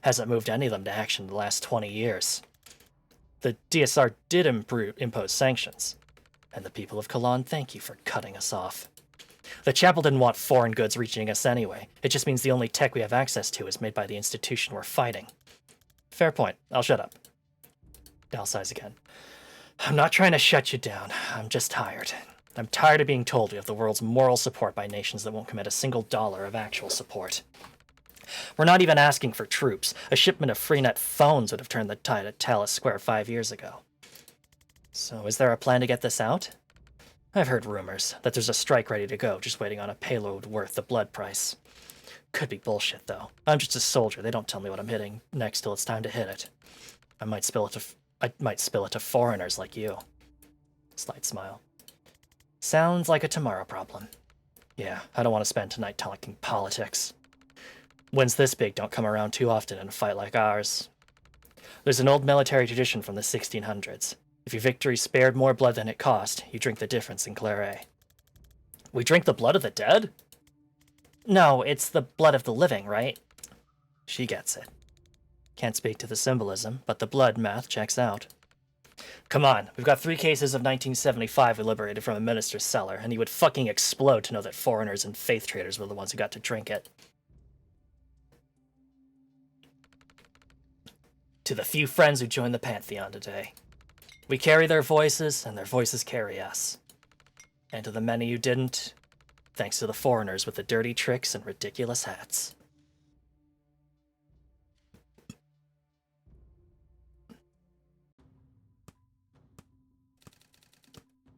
Hasn't moved any of them to action in the last 20 years. The DSR did impose sanctions, and the people of Kalan thank you for cutting us off. The chapel didn't want foreign goods reaching us anyway. It just means the only tech we have access to is made by the institution we're fighting. Fair point. I'll shut up. Dal sighs again. I'm not trying to shut you down. I'm just tired. I'm tired of being told we have the world's moral support by nations that won't commit a single dollar of actual support. We're not even asking for troops. A shipment of Freenet phones would have turned the tide at Talus Square 5 years ago. So is there a plan to get this out? I've heard rumors that there's a strike ready to go, just waiting on a payload worth the blood price. Could be bullshit, though. I'm just a soldier. They don't tell me what I'm hitting next till it's time to hit it. I might spill it to foreigners like you. Slight smile. Sounds like a tomorrow problem. Yeah, I don't want to spend tonight talking politics. Wins this big don't come around too often in a fight like ours. There's an old military tradition from the 1600s. If your victory spared more blood than it cost, you drink the difference in claret. We drink the blood of the dead? No, it's the blood of the living, right? She gets it. Can't speak to the symbolism, but the blood math checks out. Come on, we've got 3 cases of 1975 we liberated from a minister's cellar, and he would fucking explode to know that foreigners and faith traders were the ones who got to drink it. To the few friends who joined the Pantheon today. We carry their voices, and their voices carry us. And to the many who didn't, thanks to the foreigners with the dirty tricks and ridiculous hats.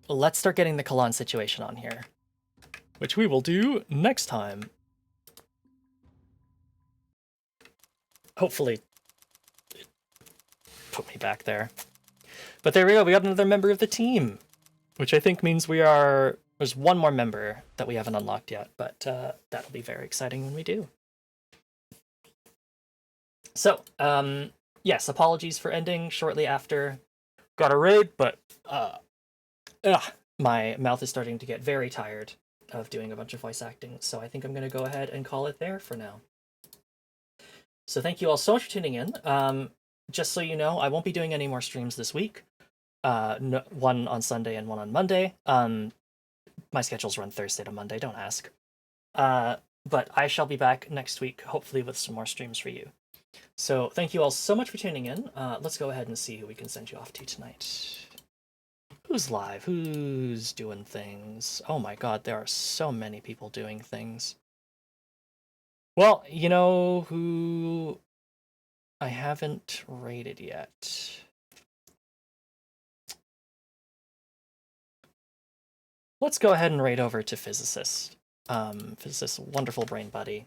Let's start getting the Kalan situation on here, which we will do next time. Hopefully, put me back there. But there we go. We got another member of the team, which I think means there's one more member that we haven't unlocked yet, but that'll be very exciting when we do. So, yes, apologies for ending shortly after got a raid, but my mouth is starting to get very tired of doing a bunch of voice acting, so I think I'm going to go ahead and call it there for now. So thank you all so much for tuning in. Just so you know, I won't be doing any more streams this week. One on Sunday and one on Monday. My schedules run Thursday to Monday, don't ask. But I shall be back next week, hopefully with some more streams for you. So thank you all so much for tuning in. Let's go ahead and see who we can send you off to tonight. Who's live? Who's doing things? Oh my god, there are so many people doing things. Well, you know who I haven't rated yet? Let's go ahead and raid over to Physicist. Physicist, wonderful brain buddy.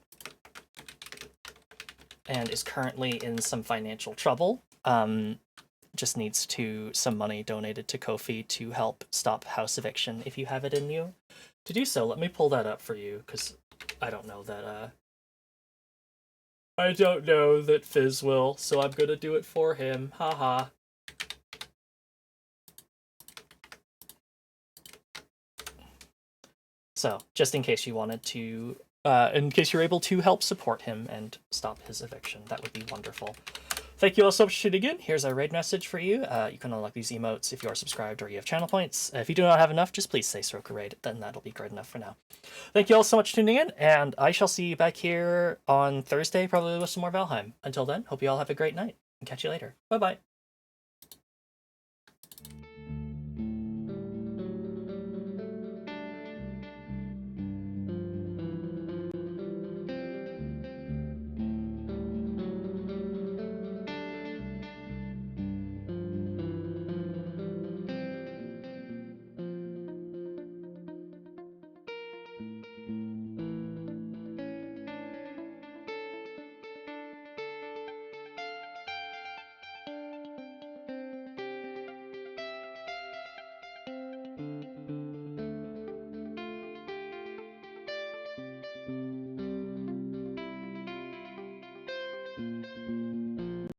And is currently in some financial trouble. Just needs some money donated to Ko-fi to help stop house eviction. If you have it in you to do so, let me pull that up for you, because I don't know that Fizz will, so I'm gonna do it for him. Haha. So, just in case you wanted to, in case you're able to help support him and stop his eviction, that would be wonderful. Thank you all so much for tuning in. Here's our raid message for you. You can unlock these emotes if you are subscribed or you have channel points. If you do not have enough, just please say Soroka raid, then that'll be great enough for now. Thank you all so much for tuning in, and I shall see you back here on Thursday, probably with some more Valheim. Until then, hope you all have a great night, and catch you later. Bye-bye.